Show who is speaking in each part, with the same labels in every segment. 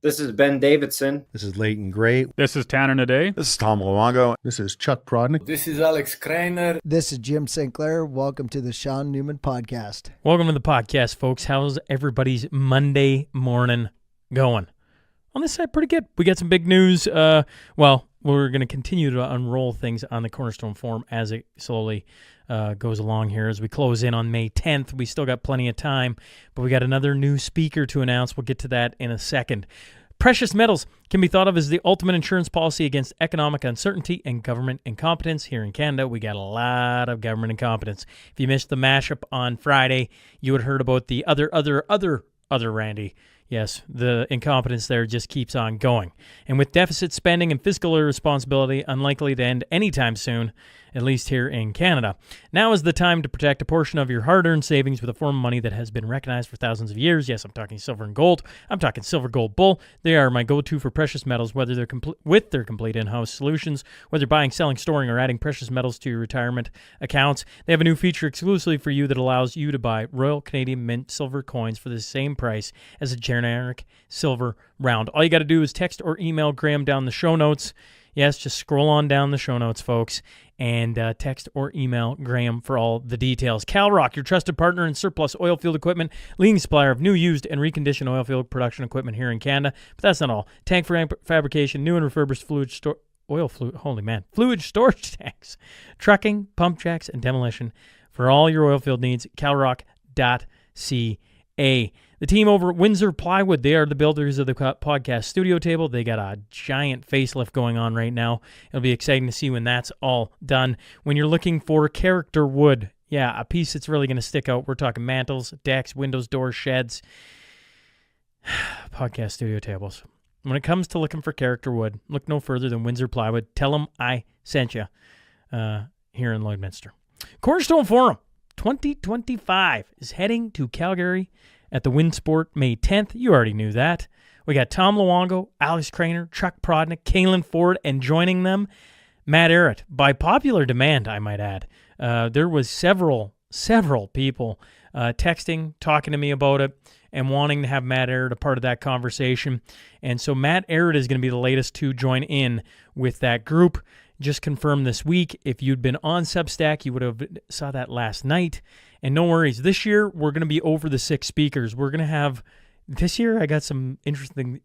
Speaker 1: This is Ben Davidson.
Speaker 2: This is Leighton Gray.
Speaker 3: This is Tanner Naday.
Speaker 4: This is Tom Luongo.
Speaker 2: This is Chuck Prodnick.
Speaker 5: This is Alex Kreiner.
Speaker 6: This is Jim St. Clair. Welcome to the Shaun Newman Podcast.
Speaker 7: Welcome to the podcast, folks. How's everybody's Monday morning going? On this side, pretty good. We got some big news. We're going to continue to unroll things on the Cornerstone Forum as it slowly goes along here. As we close in on May 10th, we still got plenty of time, but we got another new speaker to announce. We'll get to that in a second. Precious metals can be thought of as the ultimate insurance policy against economic uncertainty and government incompetence. Here in Canada, we got a lot of government incompetence. If you missed the mashup on Friday, you would have heard about the other Randy. Yes, the incompetence there just keeps on going. And with deficit spending and fiscal irresponsibility unlikely to end anytime soon, at least here in Canada, now is the time to protect a portion of your hard-earned savings with a form of money that has been recognized for thousands of years. Yes, I'm talking silver and gold. I'm talking silver, gold, bull. They are my go-to for precious metals, whether they're with their complete in-house solutions, whether buying, selling, storing, or adding precious metals to your retirement accounts. They have a new feature exclusively for you that allows you to buy Royal Canadian Mint silver coins for the same price as a generic silver round. All you got to do is text or email Grahame down the show notes. Yes, just scroll on down the show notes, folks, and text or email Grahame for all the details. CalRock, your trusted partner in surplus oil field equipment, leading supplier of new, used, and reconditioned oil field production equipment here in Canada. But that's not all. Tank fabrication, new and refurbished fluid storage tanks, trucking, pump jacks, and demolition for all your oil field needs. CalRock.ca. The team over at Windsor Plywood, they are the builders of the podcast studio table. They got a giant facelift going on right now. It'll be exciting to see when that's all done. When you're looking for character wood, yeah, a piece that's really going to stick out. We're talking mantles, decks, windows, doors, sheds, podcast studio tables. When it comes to looking for character wood, look no further than Windsor Plywood. Tell them I sent you here in Lloydminster. Cornerstone Forum 2025 is heading to Calgary at the Windsport May 10th. You already knew that. We got Tom Luongo, Alex Kreiner, Chuck Prodnick, Kaylin Ford, and joining them, Matt Ehret. By popular demand, I might add. There was several people texting, talking to me about it, and wanting to have Matt Ehret a part of that conversation. And so Matt Ehret is going to be the latest to join in with that group. Just confirmed this week. If you'd been on Substack, you would have saw that last night. And no worries, this year we're going to be over the 6 speakers. We're going to have, this year I got some interesting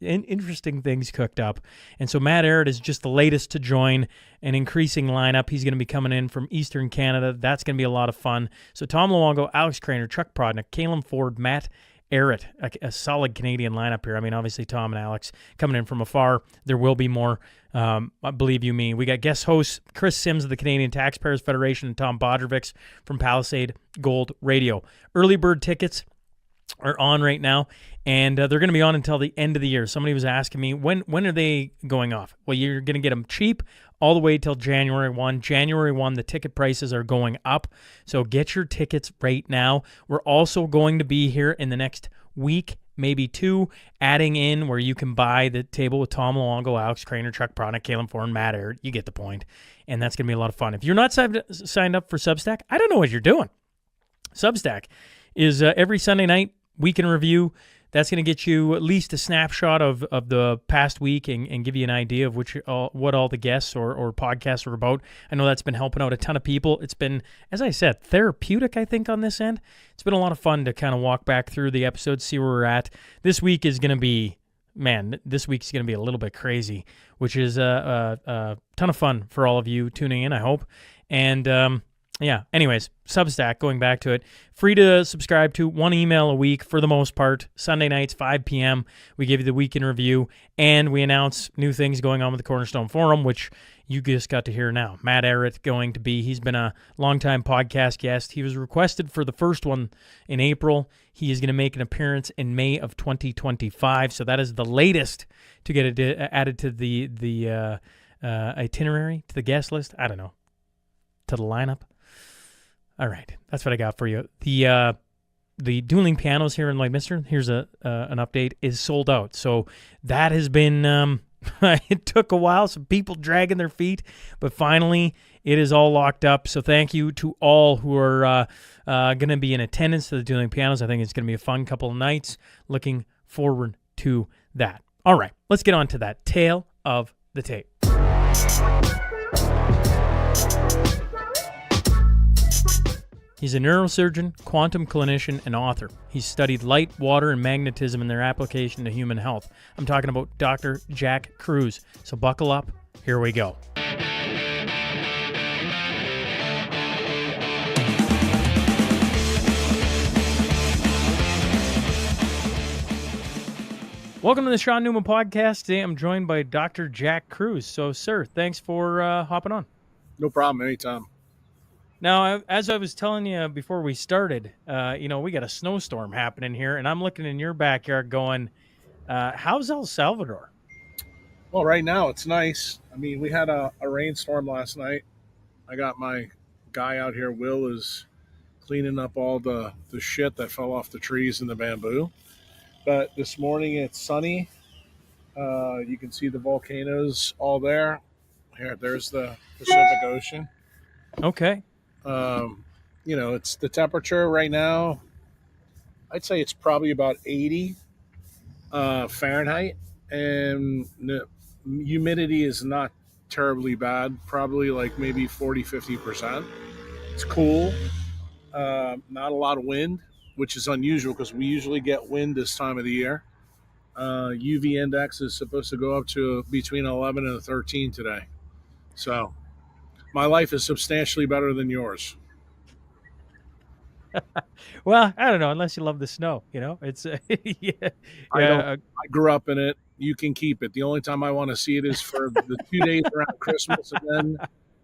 Speaker 7: things cooked up. And so Matt Ehret is just the latest to join an increasing lineup. He's going to be coming in from Eastern Canada. That's going to be a lot of fun. So Tom Luongo, Alex Kreiner, Chuck Prodnick, Kaylin Ford, Matt Ehret, a solid Canadian lineup here. I mean, obviously Tom and Alex coming in from afar. There will be more, believe you me. We got guest hosts Chris Sims of the Canadian Taxpayers Federation and Tom Bodrovics from Palisade Gold Radio. Early bird tickets are on right now, and they're going to be on until the end of the year. Somebody was asking me, when are they going off? Well, you're going to get them cheap all the way till January 1. January 1, the ticket prices are going up, so get your tickets right now. We're also going to be here in the next week, maybe 2, adding in where you can buy the table with Tom Luongo, Alex Kreiner, Chuck Prodnick, Kaylin Ford, and Matt Ehret. You get the point, and that's going to be a lot of fun. If you're not signed up for Substack, I don't know what you're doing. Substack is every Sunday night, week in review. That's going to get you at least a snapshot of the past week and give you an idea of what all the guests or podcasts are about. I know that's been helping out a ton of people. It's been, as I said, therapeutic, I think, on this end. It's been a lot of fun to kind of walk back through the episodes, see where we're at. This week is going to be, this week's going to be a little bit crazy, which is a ton of fun for all of you tuning in, I hope. And yeah, anyways, Substack, going back to it, free to subscribe to, 1 email a week for the most part. Sunday nights, 5 p.m., we give you the week in review, and we announce new things going on with the Cornerstone Forum, which you just got to hear now. Matt Ehret he's been a longtime podcast guest. He was requested for the first one in April. He is going to make an appearance in May of 2025, so that is the latest to get it added to the itinerary, to the guest list. I don't know, to the lineup. All right, that's what I got for you. The dueling pianos here in Lloydminster, here's an update, is sold out. So that has been, it took a while, some people dragging their feet, but finally it is all locked up. So thank you to all who are going to be in attendance to the dueling pianos. I think it's going to be a fun couple of nights. Looking forward to that. All right, let's get on to that tale of the tape. He's a neurosurgeon, quantum clinician, and author. He's studied light, water, and magnetism and their application to human health. I'm talking about Dr. Jack Kruse. So buckle up. Here we go. Welcome to the Shaun Newman Podcast. Today I'm joined by Dr. Jack Kruse. So, sir, thanks for hopping on.
Speaker 1: No problem, anytime.
Speaker 7: Now, as I was telling you before we started, we got a snowstorm happening here, and I'm looking in your backyard going, how's El Salvador?
Speaker 1: Well, right now it's nice. I mean, we had a rainstorm last night. I got my guy out here, Will, is cleaning up all the shit that fell off the trees and the bamboo. But this morning it's sunny. You can see the volcanoes all there. There's the Pacific Ocean.
Speaker 7: Okay.
Speaker 1: It's the temperature right now. I'd say it's probably about 80 Fahrenheit, and the humidity is not terribly bad. Probably like maybe 40-50%. It's cool. Not a lot of wind, which is unusual because we usually get wind this time of the year. UV index is supposed to go up to between 11 and 13 today. So my life is substantially better than yours.
Speaker 7: Well, I don't know, unless you love the snow, it's
Speaker 1: I grew up in it. You can keep it. The only time I want to see it is for the 2 days around Christmas, and then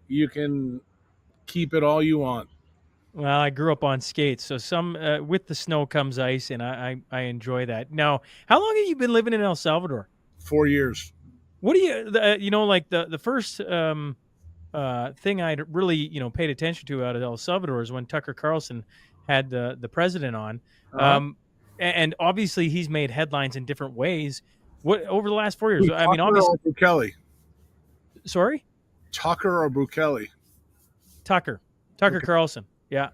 Speaker 1: you can keep it all you want.
Speaker 7: Well, I grew up on skates, so some with the snow comes ice, and I enjoy that. Now, how long have you been living in El Salvador?
Speaker 1: 4 years.
Speaker 7: What do you, the first thing I really, paid attention to out of El Salvador is when Tucker Carlson had the president on. And obviously he's made headlines in different ways. What over the last 4 years? I mean, obviously.
Speaker 1: Or Bukele?
Speaker 7: Sorry?
Speaker 1: Tucker or Bukele?
Speaker 7: Tucker
Speaker 1: Okay.
Speaker 7: Carlson. Yeah.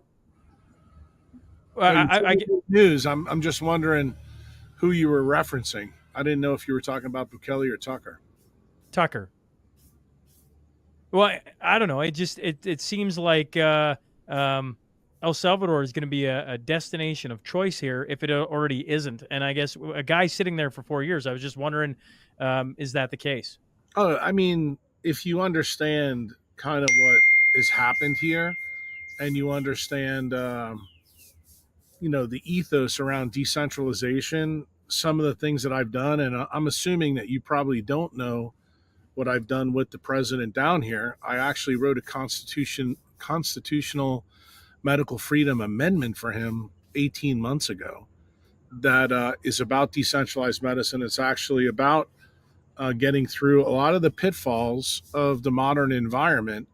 Speaker 1: I get news. I'm just wondering who you were referencing. I didn't know if you were talking about Bukele or Tucker.
Speaker 7: Tucker. Well, I don't know. It seems like El Salvador is going to be a destination of choice here if it already isn't. And I guess a guy sitting there for 4 years, I was just wondering, is that the case?
Speaker 1: Oh, I mean, if you understand kind of what has happened here, and you understand, the ethos around decentralization, some of the things that I've done, and I'm assuming that you probably don't know what I've done with the president down here. I actually wrote a constitutional medical freedom amendment for him 18 months ago that is about decentralized medicine. It's actually about getting through a lot of the pitfalls of the modern environment,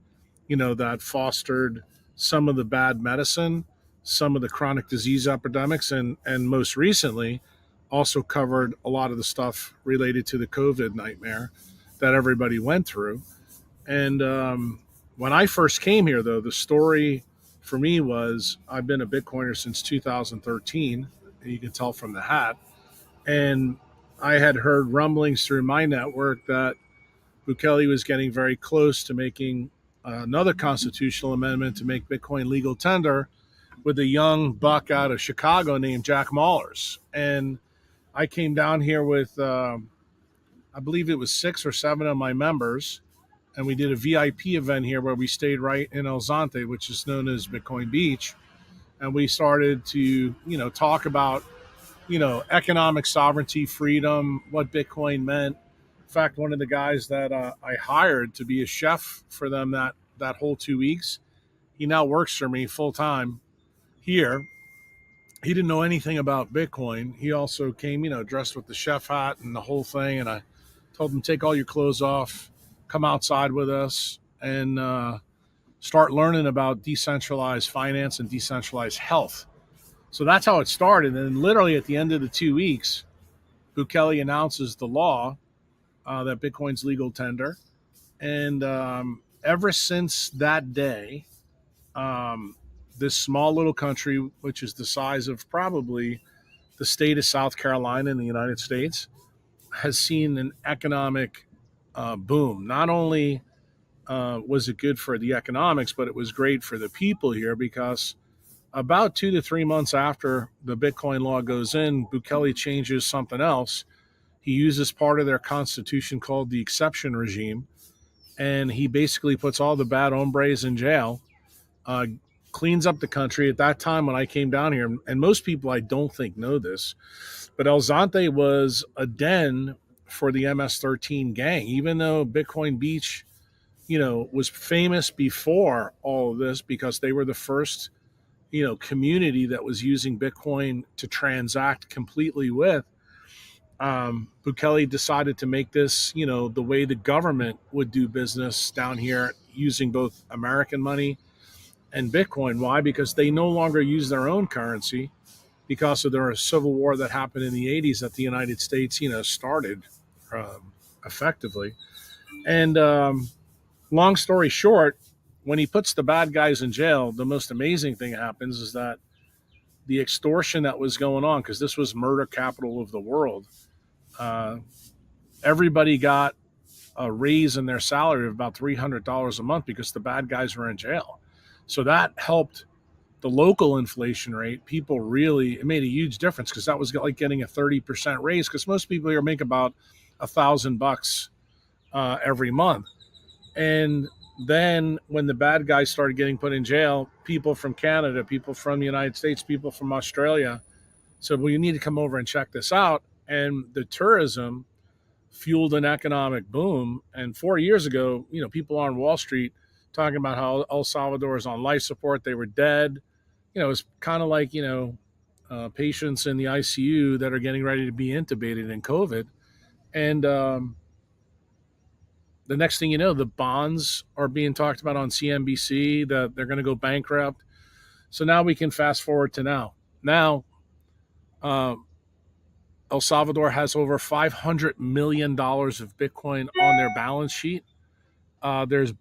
Speaker 1: that fostered some of the bad medicine, some of the chronic disease epidemics, and most recently also covered a lot of the stuff related to the COVID nightmare that everybody went through. And when I first came here, though, the story for me was I've been a Bitcoiner since 2013, and you can tell from the hat. And I had heard rumblings through my network that Bukele was getting very close to making another constitutional amendment to make Bitcoin legal tender with a young buck out of Chicago named Jack Mallers. And I came down here with, I believe it was 6 or 7 of my members, and we did a VIP event here where we stayed right in El Zonte, which is known as Bitcoin Beach. And we started to, talk about, economic sovereignty, freedom, what Bitcoin meant. In fact, one of the guys that I hired to be a chef for them that whole 2 weeks, he now works for me full time here. He didn't know anything about Bitcoin. He also came, dressed with the chef hat and the whole thing. And I told him, take all your clothes off, come outside with us, and start learning about decentralized finance and decentralized health. So that's how it started. And literally at the end of the 2 weeks, Bukele announces the law that Bitcoin's legal tender. And ever since that day, this small little country, which is the size of probably the state of South Carolina in the United States, has seen an economic boom. Not only was it good for the economics, but it was great for the people here, because about 2 to 3 months after the Bitcoin law goes in, Bukele changes something else. He uses part of their constitution called the exception regime, and he basically puts all the bad hombres in jail, cleans up the country. At that time when I came down here, and most people I don't think know this, but El Zante was a den for the MS-13 gang. Even though Bitcoin Beach, was famous before all of this because they were the first, community that was using Bitcoin to transact completely with. Bukele decided to make this, the way the government would do business down here, using both American money and Bitcoin. Why? Because they no longer use their own currency because of their civil war that happened in the 80s that the United States, started effectively. And long story short, when he puts the bad guys in jail, the most amazing thing happens is that the extortion that was going on, because this was murder capital of the world, everybody got a raise in their salary of about $300 a month because the bad guys were in jail. So that helped the local inflation rate. People really, it made a huge difference, because that was like getting a 30% raise, because most people here make about $1,000 every month. And then when the bad guys started getting put in jail, people from Canada, people from the United States, people from Australia said, well, you need to come over and check this out. And the tourism fueled an economic boom. And 4 years ago, people on Wall Street talking about how El Salvador is on life support. They were dead. It's kind of like, patients in the ICU that are getting ready to be intubated in COVID. And the next thing you know, the bonds are being talked about on CNBC, that they're going to go bankrupt. So now we can fast forward to now. Now, El Salvador has over $500 million of Bitcoin on their balance sheet. There's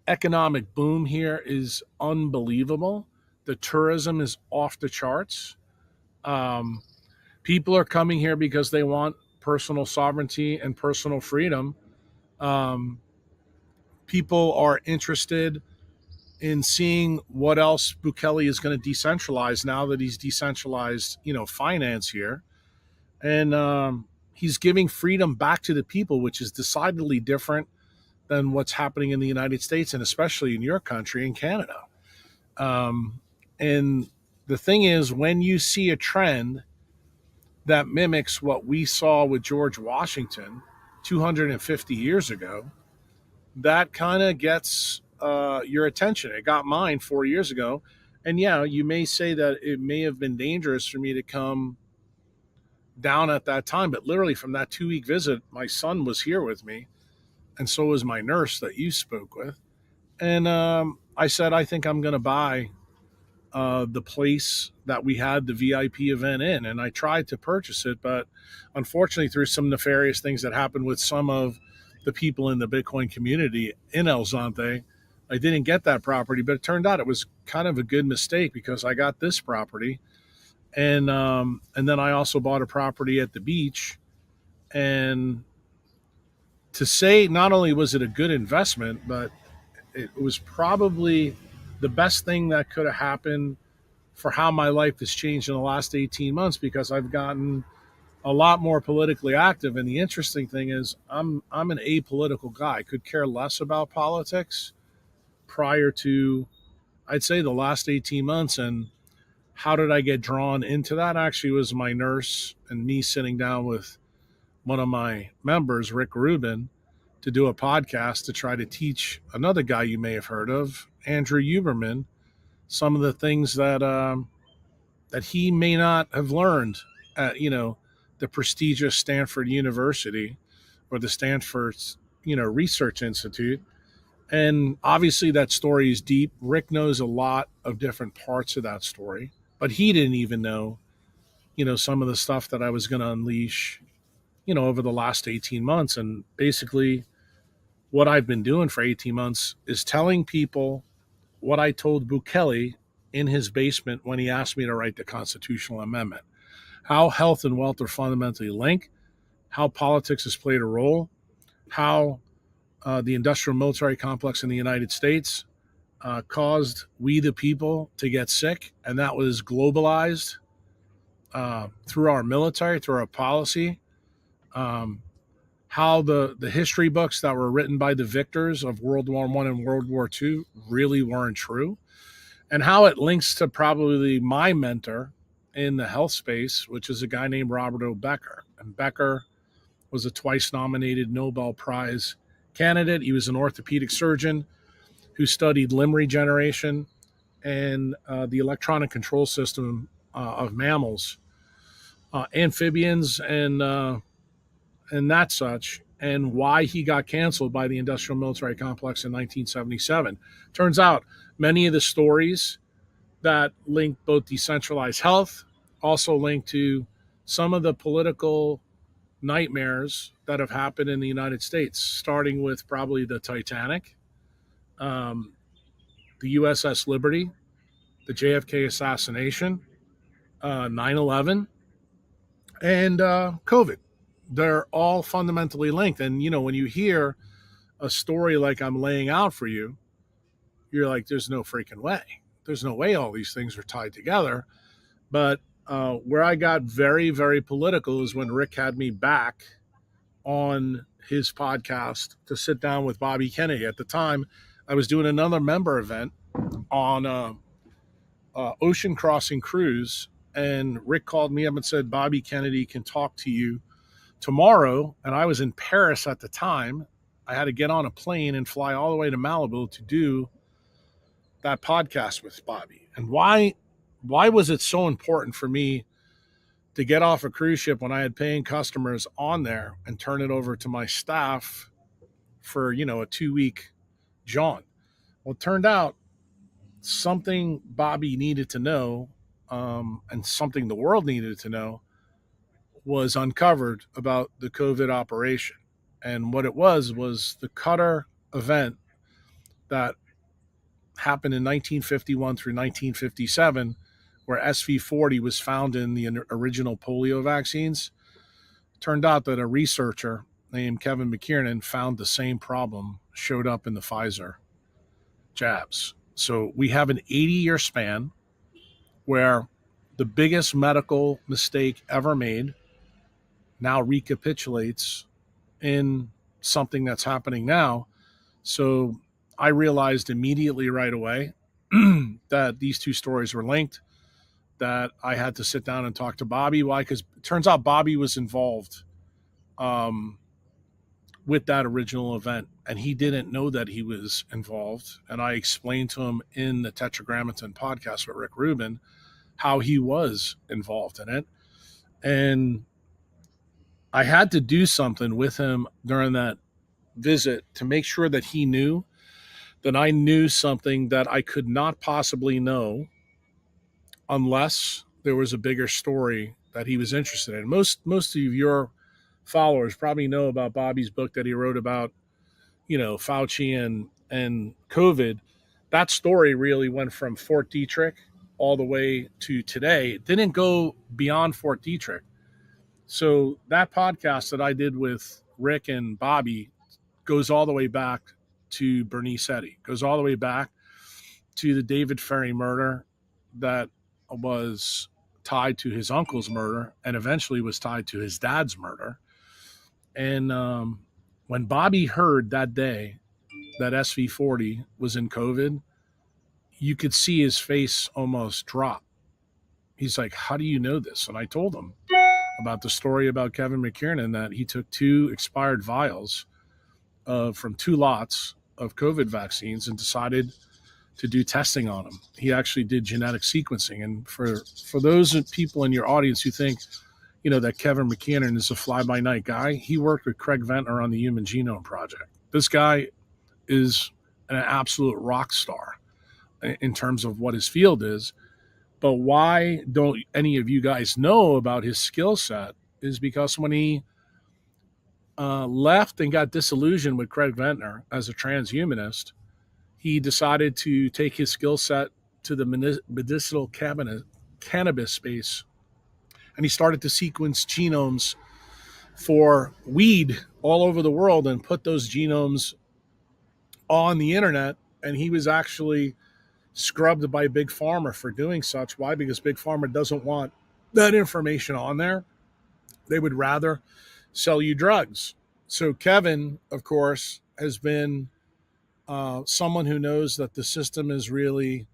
Speaker 1: economic boom here is unbelievable. The tourism is off the charts. People are coming here because they want personal sovereignty and personal freedom. People are interested in seeing what else Bukele is going to decentralize now that he's decentralized, finance here. And he's giving freedom back to the people, which is decidedly different than what's happening in the United States, and especially in your country, in Canada. And the thing is, when you see a trend that mimics what we saw with George Washington 250 years ago, that kind of gets your attention. It got mine 4 years ago. And yeah, you may say that it may have been dangerous for me to come down at that time, but literally from that 2-week visit, my son was here with me, and so was my nurse that you spoke with. And I said, I think I'm going to buy the place that we had the VIP event in. And I tried to purchase it, but unfortunately, through some nefarious things that happened with some of the people in the Bitcoin community in El Zante, I didn't get that property. But it turned out it was kind of a good mistake, because I got this property. And then I also bought a property at the beach. And to say, not only was it a good investment, but it was probably the best thing that could have happened for how my life has changed in the last 18 months, because I've gotten a lot more politically active. And the interesting thing is, I'm an apolitical guy. I could care less about politics prior to, I'd say, the last 18 months. And how did I get drawn into that? Actually, it was my nurse and me sitting down with one of my members, Rick Rubin, to do a podcast to try to teach another guy you may have heard of, Andrew Huberman, some of the things that that he may not have learned at, the prestigious Stanford University or the Stanford, Research Institute. And obviously that story is deep. Rick knows a lot of different parts of that story, but he didn't even know, some of the stuff that I was going to unleash, over the last 18 months. And basically what I've been doing for 18 months is telling people what I told Bukele in his basement when he asked me to write the constitutional amendment: how health and wealth are fundamentally linked, how politics has played a role, how the industrial military complex in the United States caused we the people to get sick, and that was globalized through our military, through our policy. How the history books that were written by the victors of World War I and World War II really weren't true, and how it links to probably my mentor in the health space, which is a guy named Robert O. Becker. And Becker was a twice nominated Nobel Prize candidate. He was an orthopedic surgeon who studied limb regeneration and the electronic control system of mammals, amphibians, and that such, and why he got canceled by the industrial military complex in 1977. Turns out many of the stories that link both decentralized health also link to some of the political nightmares that have happened in the United States, starting with probably the Titanic, the USS Liberty, the JFK assassination, 9/11, and COVID. They're all fundamentally linked. And, when you hear a story like I'm laying out for you, you're like, there's no freaking way. There's no way all these things are tied together. But where I got very, very political is when Rick had me back on his podcast to sit down with Bobby Kennedy. At the time, I was doing another member event on Ocean Crossing Cruise, and Rick called me up and said, Bobby Kennedy can talk to you tomorrow. And I was in Paris at the time. I had to get on a plane and fly all the way to Malibu to do that podcast with Bobby. And why was it so important for me to get off a cruise ship when I had paying customers on there and turn it over to my staff for, a 2-week jaunt? Well, it turned out something Bobby needed to know, and something the world needed to know, was uncovered about the COVID operation. And what it was the Qatar event that happened in 1951 through 1957, where SV40 was found in the original polio vaccines. Turned out that a researcher named Kevin McKiernan found the same problem showed up in the Pfizer jabs. So we have an 80-year span where the biggest medical mistake ever made now recapitulates in something that's happening now. So I realized immediately right away that these two stories were linked, that I had to sit down and talk to Bobby. Why? Because it turns out Bobby was involved with that original event, and he didn't know that he was involved. And I explained to him in the Tetragrammaton podcast with Rick Rubin how he was involved in it. And I had to do something with him during that visit to make sure that he knew that I knew something that I could not possibly know unless there was a bigger story that he was interested in. Most of your followers probably know about Bobby's book that he wrote about, Fauci and COVID. That story really went from Fort Detrick all the way to today. It didn't go beyond Fort Detrick. So that podcast that I did with Rick and Bobby goes all the way back to Bernice Eddy, goes all the way back to the David Ferry murder that was tied to his uncle's murder and eventually was tied to his dad's murder. And when Bobby heard that day that SV40 was in COVID, you could see his face almost drop. He's like, how do you know this? And I told him about the story about Kevin McKiernan, that he took 2 expired vials from 2 lots of COVID vaccines and decided to do testing on them. He actually did genetic sequencing. And for those people in your audience who think, that Kevin McKiernan is a fly-by-night guy, he worked with Craig Ventnor on the Human Genome Project. This guy is an absolute rock star in terms of what his field is. But why don't any of you guys know about his skill set is because when he left and got disillusioned with Craig Ventnor as a transhumanist, he decided to take his skill set to the medicinal cannabis space. And he started to sequence genomes for weed all over the world and put those genomes on the internet. And he was actually scrubbed by Big Pharma for doing such. Why? Because Big Pharma doesn't want that information on there. They would rather sell you drugs. So Kevin, of course, has been someone who knows that the system is really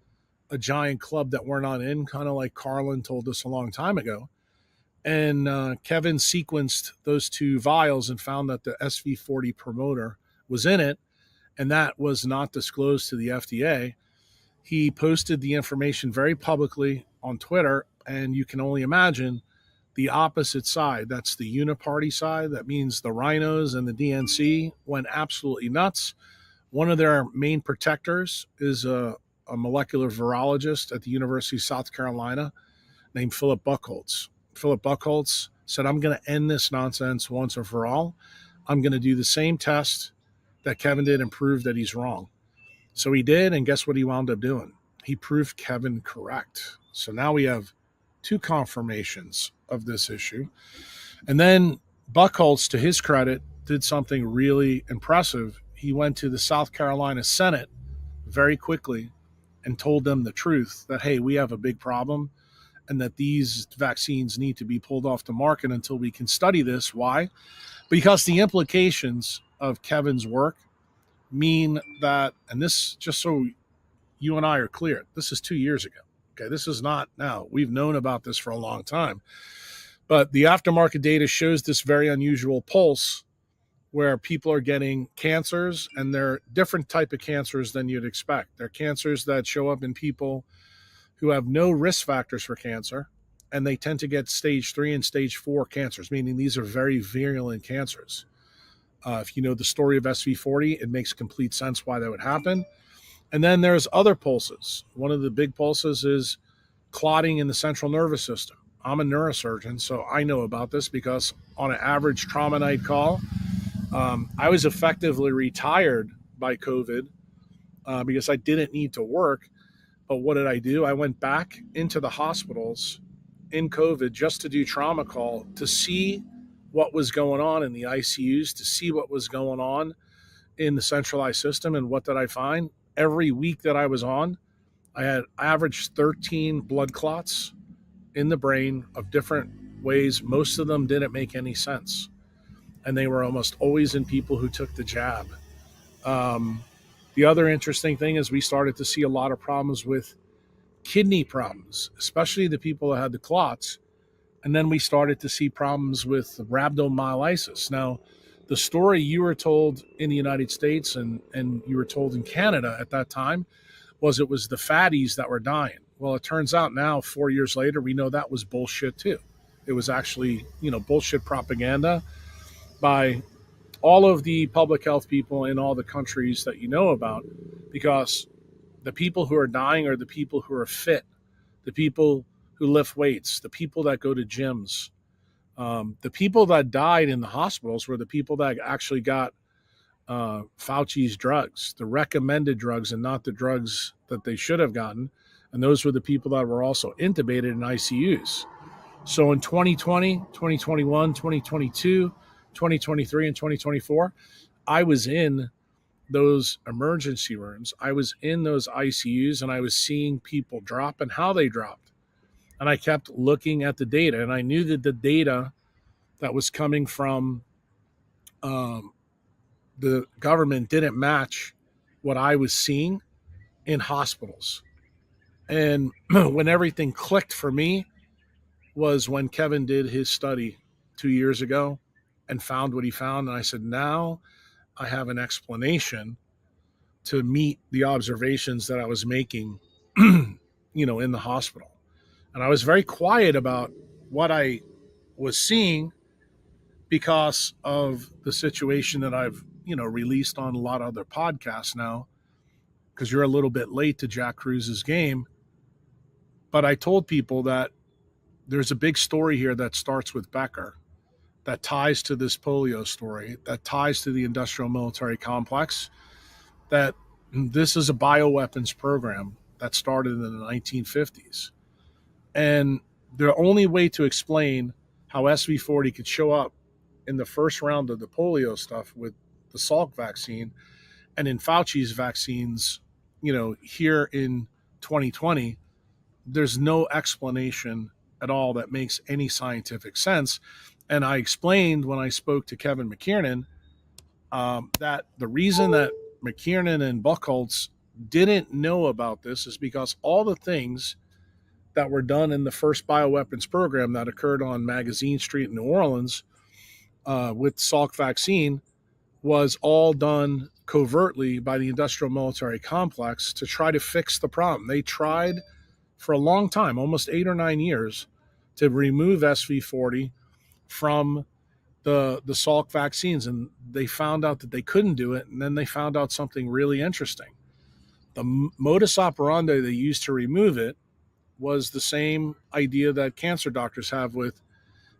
Speaker 1: a giant club that we're not in, kind of like Carlin told us a long time ago. And Kevin sequenced those 2 vials and found that the SV40 promoter was in it, and that was not disclosed to the FDA. He posted the information very publicly on Twitter, and you can only imagine the opposite side. That's the uniparty side. That means the rhinos and the DNC went absolutely nuts. One of their main protectors is a molecular virologist at the University of South Carolina named Philip Buchholz. Philip Buchholz said, I'm going to end this nonsense once and for all. I'm going to do the same test that Kevin did and prove that he's wrong. So he did, and guess what he wound up doing? He proved Kevin correct. So now we have 2 confirmations of this issue. And then Buchholz, to his credit, did something really impressive. He went to the South Carolina Senate very quickly and told them the truth that, hey, we have a big problem and that these vaccines need to be pulled off the market until we can study this. Why? Because the implications of Kevin's work mean that, and this, just so you and I are clear, this is 2 years ago. Okay, this is not now. We've known about this for a long time. But the aftermarket data shows this very unusual pulse where people are getting cancers, and they're different type of cancers than you'd expect. They're cancers that show up in people who have no risk factors for cancer, and they tend to get stage 3 and stage 4 cancers, meaning these are very virulent cancers. If you know the story of SV40, it makes complete sense why that would happen. And then there's other pulses. One of the big pulses is clotting in the central nervous system. I'm a neurosurgeon, so I know about this because on an average trauma night call, I was effectively retired by COVID because I didn't need to work. But what did I do? I went back into the hospitals in COVID just to do trauma call, to see what was going on in the ICUs, to see what was going on in the centralized system. And what did I find? Every week that I was on, I had averaged 13 blood clots in the brain of different ways. Most of them didn't make any sense. And they were almost always in people who took the jab. The other interesting thing is we started to see a lot of problems with kidney problems, especially the people that had the clots. And then we started to see problems with rhabdomyolysis. Now, the story you were told in the United States and you were told in Canada at that time was it was the fatties that were dying. Well, it turns out now, 4 years later, we know that was bullshit too. It was actually, bullshit propaganda by all of the public health people in all the countries that you know about, because the people who are dying are the people who are fit, the people who lift weights, the people that go to gyms. The people that died in the hospitals were the people that actually got Fauci's drugs, the recommended drugs, and not the drugs that they should have gotten. And those were the people that were also intubated in ICUs. So in 2020, 2021, 2022, 2023, and 2024, I was in those emergency rooms. I was in those ICUs, and I was seeing people drop and how they dropped. And I kept looking at the data, and I knew that the data that was coming from the government didn't match what I was seeing in hospitals. And when everything clicked for me was when Kevin did his study 2 years ago and found what he found. And I said, now I have an explanation to meet the observations that I was making, in the hospital. And I was very quiet about what I was seeing because of the situation that I've, released on a lot of other podcasts now, because you're a little bit late to Jack Kruse's game. But I told people that there's a big story here that starts with Becker, that ties to this polio story, that ties to the industrial military complex, that this is a bioweapons program that started in the 1950s. And the only way to explain how SV40 could show up in the first round of the polio stuff with the Salk vaccine and in Fauci's vaccines, here in 2020, there's no explanation at all that makes any scientific sense. And I explained when I spoke to Kevin McKiernan that the reason that McKiernan and Buchholz didn't know about this is because all the things that were done in the first bioweapons program that occurred on Magazine Street in New Orleans with Salk vaccine was all done covertly by the industrial military complex to try to fix the problem. They tried for a long time, almost 8 or 9 years, to remove SV40 from the Salk vaccines, and they found out that they couldn't do it. And then they found out something really interesting. The modus operandi they used to remove it was the same idea that cancer doctors have with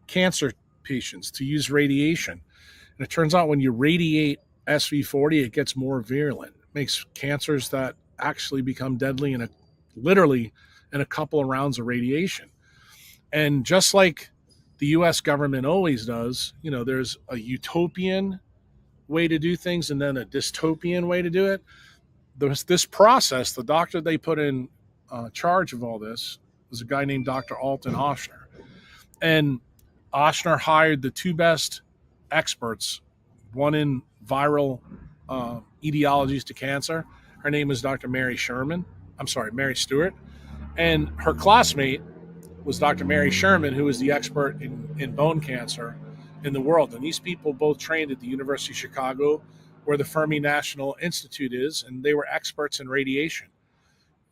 Speaker 1: cancer patients, to use radiation. And it turns out when you radiate SV40, it gets more virulent. It makes cancers that actually become deadly literally in a couple of rounds of radiation. And just like the U.S. government always does, there's a utopian way to do things and then a dystopian way to do it. This process, the doctor they put in charge of all this was a guy named Dr. Alton Ochsner. And Ochsner hired the two best experts, one in viral etiologies to cancer. Her name is Dr. Mary Stewart. And her classmate was Dr. Mary Sherman, who was the expert in bone cancer in the world. And these people both trained at the University of Chicago, where the Fermi National Institute is, and they were experts in radiation.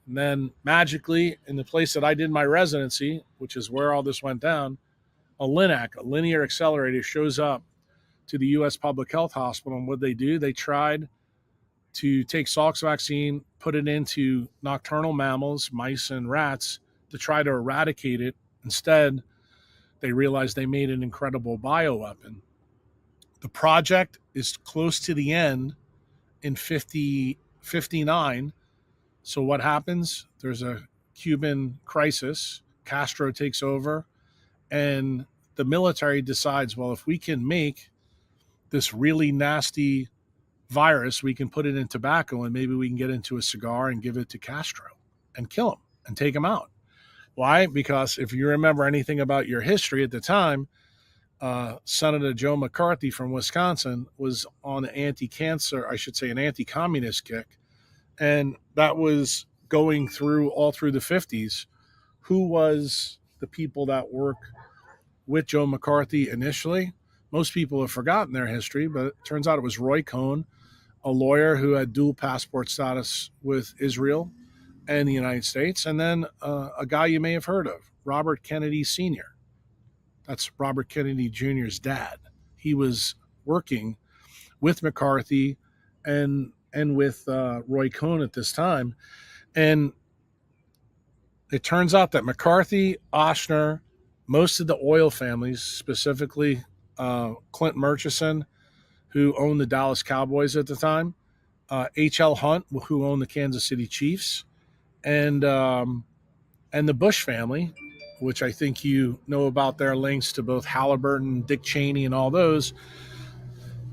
Speaker 1: And then magically, in the place that I did my residency, which is where all this went down, a LINAC, a linear accelerator, shows up to the U.S. Public Health Hospital. And what they do, they tried to take Salk's vaccine, put it into nocturnal mammals, mice and rats, to try to eradicate it. Instead, they realized they made an incredible bioweapon. The project is close to the end in 59. So what happens? There's a Cuban crisis. Castro takes over, and the military decides, well, if we can make this really nasty virus, we can put it in tobacco and maybe we can get into a cigar and give it to Castro and kill him and take him out. Why? Because if you remember anything about your history at the time, Senator Joe McCarthy from Wisconsin was on an an anti-communist kick. And that was going through all through the 50s. Who was the people that work with Joe McCarthy initially? Most people have forgotten their history, but it turns out it was Roy Cohn, a lawyer who had dual passport status with Israel and the United States, and then a guy you may have heard of, Robert Kennedy Sr. That's Robert Kennedy Jr.'s dad. He was working with McCarthy and with Roy Cohn at this time. And it turns out that McCarthy, Ochsner, most of the oil families, specifically Clint Murchison, who owned the Dallas Cowboys at the time, H.L. Hunt, who owned the Kansas City Chiefs, and the Bush family, which I think you know about their links to both Halliburton, Dick Cheney, and all those.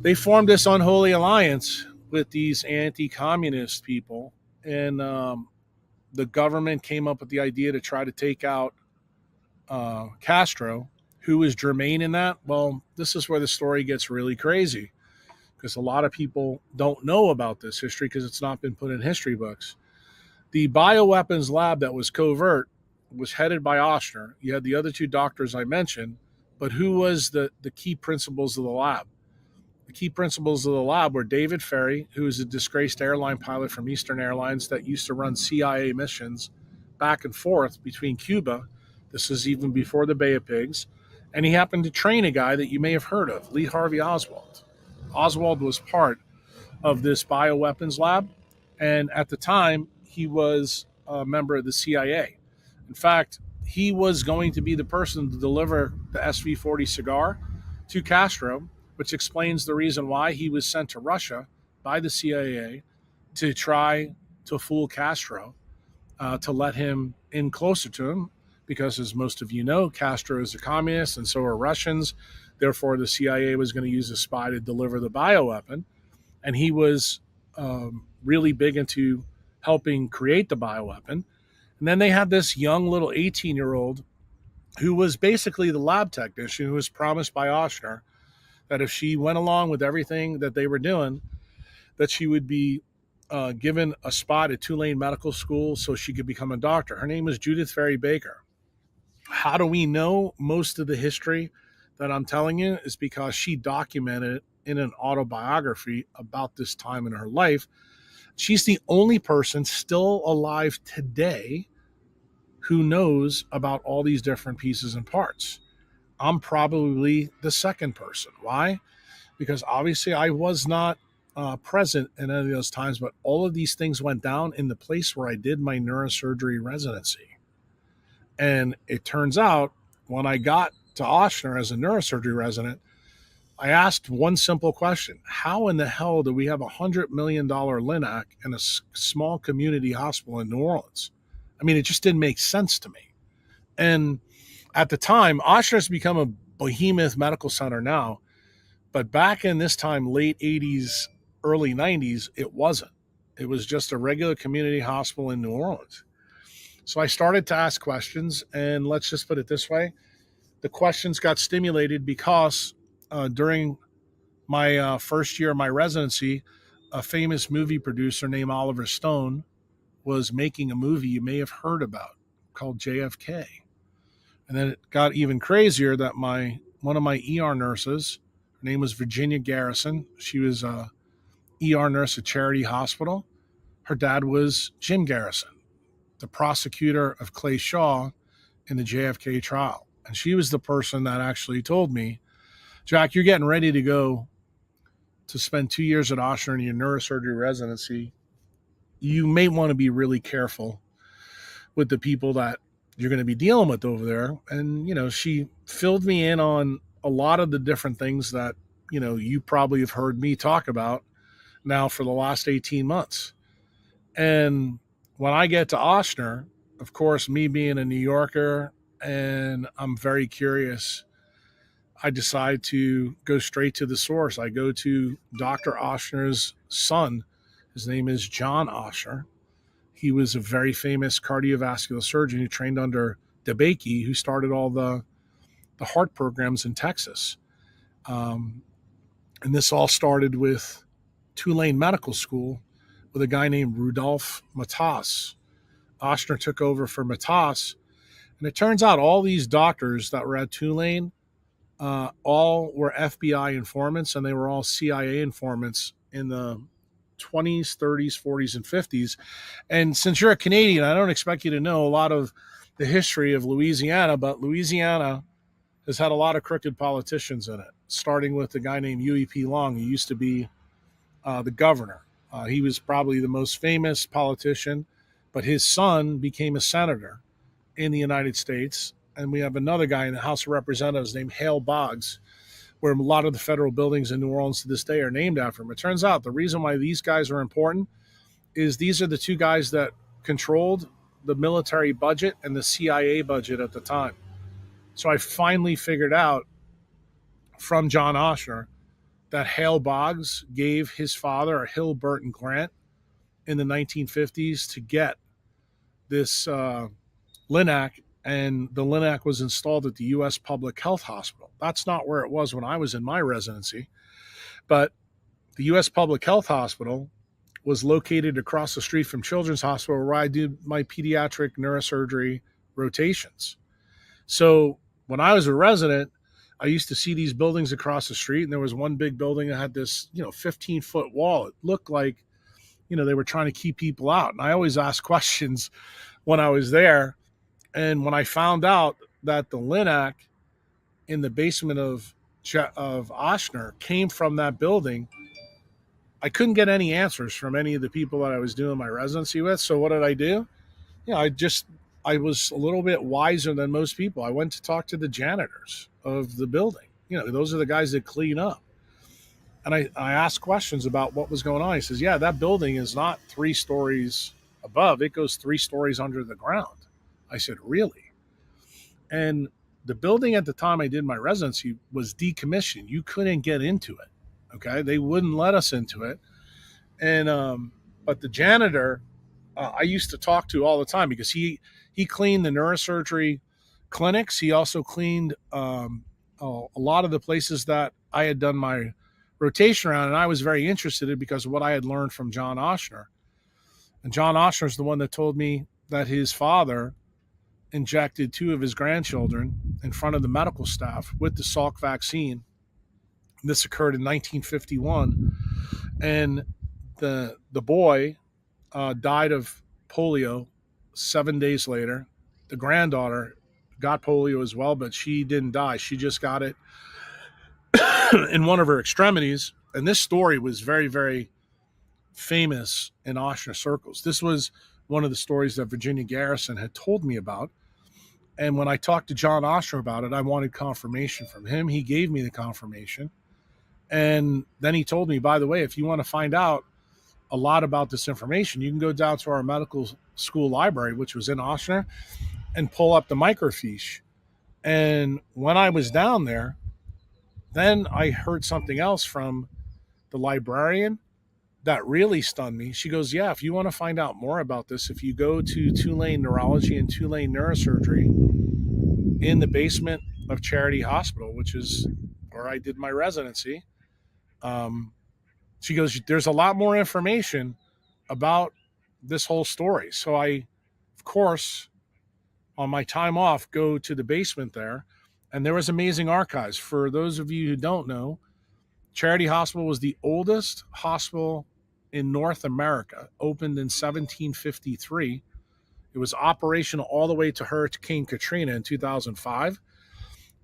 Speaker 1: They formed this unholy alliance with these anti-communist people, and the government came up with the idea to try to take out Castro. Who is germane in that? Well, this is where the story gets really crazy, because a lot of people don't know about this history because it's not been put in history books. The bioweapons lab that was covert was headed by Ochsner. You had the other two doctors I mentioned, but who was the key principals of the lab? The key principals of the lab were David Ferry, who was a disgraced airline pilot from Eastern Airlines that used to run CIA missions back and forth between Cuba. This is even before the Bay of Pigs. And he happened to train a guy that you may have heard of, Lee Harvey Oswald. Oswald was part of this bioweapons lab, and at the time, he was a member of the CIA. In fact, he was going to be the person to deliver the SV40 cigar to Castro, which explains the reason why he was sent to Russia by the CIA to try to fool Castro, to let him in closer to him, because, as most of you know, Castro is a communist and so are Russians. Therefore, the CIA was going to use a spy to deliver the bioweapon. And he was really big into helping create the bioweapon. And then they had this young little 18-year-old who was basically the lab technician who was promised by Oshner that if she went along with everything that they were doing, that she would be given a spot at Tulane Medical School so she could become a doctor. Her name was Judith Ferry Baker. How do we know most of the history that I'm telling you? Is because she documented it in an autobiography about this time in her life. She's the only person still alive today who knows about all these different pieces and parts. I'm probably the second person. Why? Because obviously I was not present in any of those times, but all of these things went down in the place where I did my neurosurgery residency. And it turns out when I got to Oshner as a neurosurgery resident, I asked one simple question. How in the hell do we have $100 million LINAC in a small community hospital in New Orleans? I mean, it just didn't make sense to me. And at the time, Oshner has become a behemoth medical center now. But back in this time, late 80s, early 90s, it wasn't. It was just a regular community hospital in New Orleans. So I started to ask questions, and let's just put it this way. The questions got stimulated because during my first year of my residency, a famous movie producer named Oliver Stone was making a movie you may have heard about called JFK. And then it got even crazier that one of my ER nurses, her name was Virginia Garrison. She was a ER nurse at Charity Hospital. Her dad was Jim Garrison, the prosecutor of Clay Shaw in the JFK trial. And she was the person that actually told me, Jack, you're getting ready to go to spend 2 years at Oshner in your neurosurgery residency. You may want to be really careful with the people that you're going to be dealing with over there. And, she filled me in on a lot of the different things that, you probably have heard me talk about now for the last 18 months. And when I get to Oshner, of course, me being a New Yorker, and I'm very curious, I decide to go straight to the source. I go to Dr. Oshner's son. His name is John Oshner. He was a very famous cardiovascular surgeon who trained under DeBakey, who started all the heart programs in Texas. And this all started with Tulane Medical School with a guy named Rudolph Matas. Oshner took over for Matas. And it turns out all these doctors that were at Tulane all were FBI informants, and they were all CIA informants in the 20s, 30s, 40s, and 50s. And since you're a Canadian, I don't expect you to know a lot of the history of Louisiana, but Louisiana has had a lot of crooked politicians in it, starting with a guy named UEP Long, who used to be the governor. He was probably the most famous politician, but his son became a senator in the United States. And we have another guy in the House of Representatives named Hale Boggs, where a lot of the federal buildings in New Orleans to this day are named after him. It turns out the reason why these guys are important is these are the two guys that controlled the military budget and the CIA budget at the time. So I finally figured out from John Oshner that Hale Boggs gave his father a Hill Burton grant in the 1950s to get this LINAC, and the LINAC was installed at the U.S. Public Health Hospital. That's not where it was when I was in my residency, but the U.S. Public Health Hospital was located across the street from Children's Hospital, where I do my pediatric neurosurgery rotations. So when I was a resident, I used to see these buildings across the street, and there was one big building that had this, 15-foot wall. It looked like, they were trying to keep people out. And I always asked questions when I was there. And when I found out that the LINAC in the basement of Oshner came from that building, I couldn't get any answers from any of the people that I was doing my residency with. So what did I do? I was a little bit wiser than most people. I went to talk to the janitors of the building. Those are the guys that clean up. And I asked questions about what was going on. He says, yeah, that building is not 3 stories above. It goes 3 stories under the ground. I said, really? And the building at the time I did my residency was decommissioned. You couldn't get into it. Okay. They wouldn't let us into it. And, but the janitor, I used to talk to all the time because he cleaned the neurosurgery clinics. He also cleaned a lot of the places that I had done my rotation around, and I was very interested in because of what I had learned from John Oshner. And John Oshner is the one that told me that his father injected 2 of his grandchildren in front of the medical staff with the Salk vaccine. This occurred in 1951, and the boy died of polio 7 days later. The granddaughter got polio as well, but she didn't die. She just got it in one of her extremities. And this story was very, very famous in Oshner circles. This was one of the stories that Virginia Garrison had told me about. And when I talked to John Oshner about it, I wanted confirmation from him. He gave me the confirmation. And then he told me, by the way, if you want to find out a lot about this information, you can go down to our medical school library, which was in Oshner, and pull up the microfiche. And when I was down there, then I heard something else from the librarian that really stunned me. She goes, yeah, if you want to find out more about this, if you go to Tulane Neurology and Tulane Neurosurgery in the basement of Charity Hospital, which is where I did my residency, she goes, there's a lot more information about this whole story. So I, of course, on my time off, go to the basement there, and there was amazing archives. For those of you who don't know, Charity Hospital was the oldest hospital in North America, opened in 1753. It was operational all the way to Hurricane Katrina in 2005.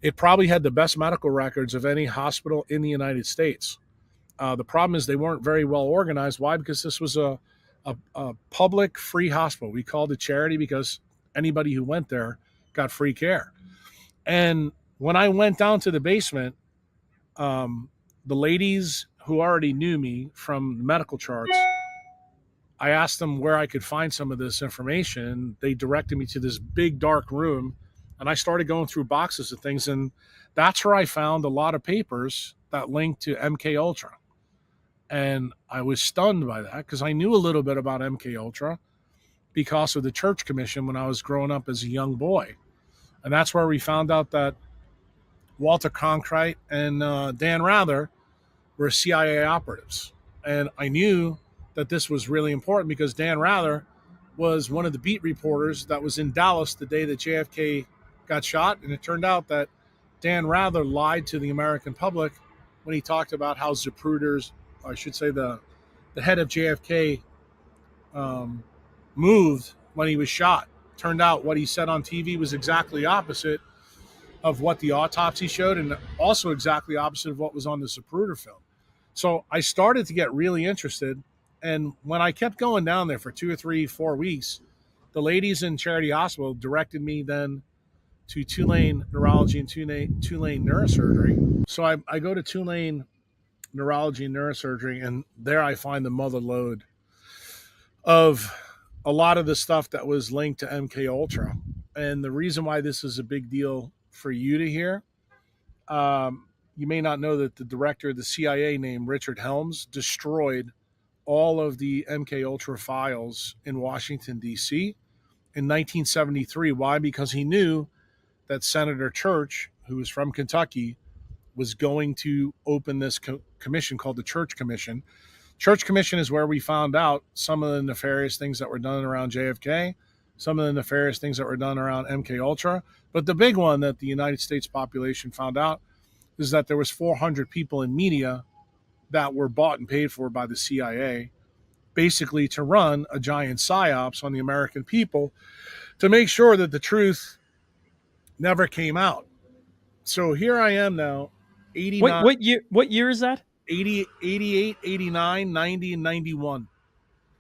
Speaker 1: It probably had the best medical records of any hospital in the United States. The problem is they weren't very well organized. Why? Because this was a public free hospital. We called it charity because anybody who went there got free care. And when I went down to the basement, the ladies who already knew me from medical charts, I asked them where I could find some of this information. They directed me to this big dark room, and I started going through boxes of things. And that's where I found a lot of papers that linked to MK Ultra. And I was stunned by that because I knew a little bit about MK Ultra because of the Church Commission when I was growing up as a young boy. And that's where we found out that Walter Cronkite and Dan Rather were CIA operatives. And I knew that this was really important because Dan Rather was one of the beat reporters that was in Dallas the day that JFK got shot. And it turned out that Dan Rather lied to the American public when he talked about how Zapruder's, I should say the head of JFK moved when he was shot. Turned out what he said on TV was exactly opposite of what the autopsy showed, and also exactly opposite of what was on the Zapruder film. So I started to get really interested. And when I kept going down there for 2 or 3, 4 weeks, the ladies in Charity Hospital directed me then to Tulane Neurology and Tulane Neurosurgery. So I go to Tulane Neurology and Neurosurgery, and there I find the mother lode of a lot of the stuff that was linked to MK Ultra. And the reason why this is a big deal for you to hear, you may not know that the director of the CIA named Richard Helms destroyed all of the MK Ultra files in Washington, D.C. in 1973. Why? Because he knew that Senator Church, who was from Kentucky, was going to open this commission called the Church Commission. Church Commission is where we found out some of the nefarious things that were done around JFK, some of the nefarious things that were done around MK Ultra. But the big one that the United States population found out is that there was 400 people in media that were bought and paid for by the CIA, basically to run a giant psyops on the American people to make sure that the truth never came out. So here I am now, 89.
Speaker 7: What year is that?
Speaker 1: 80, 88, 89, 90, and 91.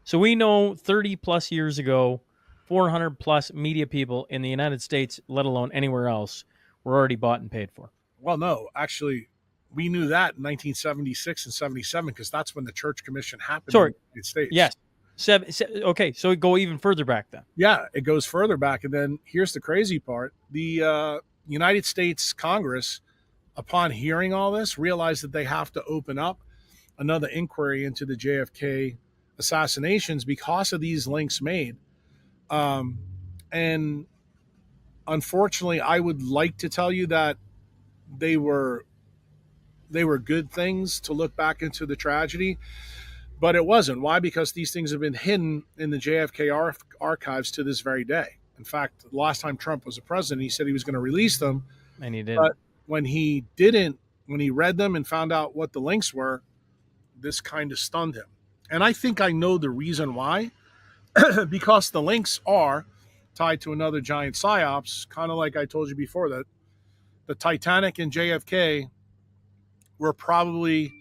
Speaker 7: So we know 30 plus years ago, 400 plus media people in the United States, let alone anywhere else, were already bought and paid for.
Speaker 1: Well, no, actually, we knew that in 1976 and 77 because that's when the Church Commission happened in the United States.
Speaker 7: Yes. Okay, so we go even further back then.
Speaker 1: Yeah, it goes further back. And then here's the crazy part. The United States Congress, upon hearing all this, realized that they have to open up another inquiry into the JFK assassinations because of these links made. And unfortunately, I would like to tell you that they were good things to look back into the tragedy, but it wasn't. Why? Because these things have been hidden in the JFK archives to this very day. In fact, the last time Trump was a president, he said he was going to release them.
Speaker 7: And he did.
Speaker 1: But when he didn't, when he read them and found out what the links were, this kind of stunned him. And I think I know the reason why. Because the links are tied to another giant psyops, kind of like I told you before, that the Titanic and JFK were probably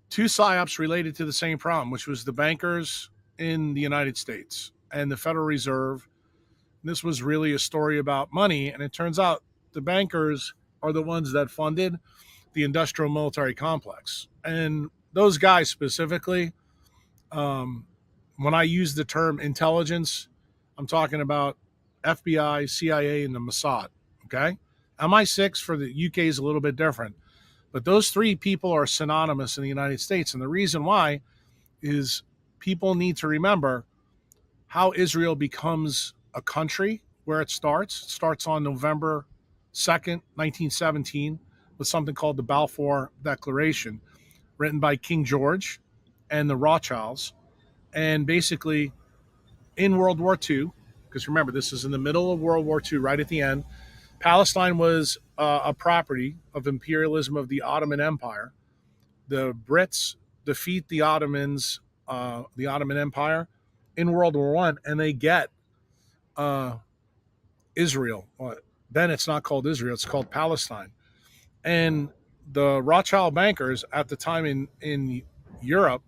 Speaker 1: two psyops related to the same problem, which was the bankers in the United States and the Federal Reserve. This was really a story about money, and it turns out the bankers are the ones that funded the industrial military complex. And those guys specifically, when I use the term intelligence, I'm talking about FBI, CIA, and the Mossad, okay? MI6 for the UK is a little bit different. But those three people are synonymous in the United States. And the reason why is people need to remember how Israel becomes a country, where it starts. It starts on November 2nd, 1917, with something called the Balfour Declaration, written by King George and the Rothschilds. And basically, in World War II, because remember, this is in the middle of World War II, right at the end, Palestine was a property of imperialism of the Ottoman Empire. The Brits defeat the Ottomans, the Ottoman Empire, in World War I, and they get Israel. Then it's not called Israel, it's called Palestine. And the Rothschild bankers at the time in Europe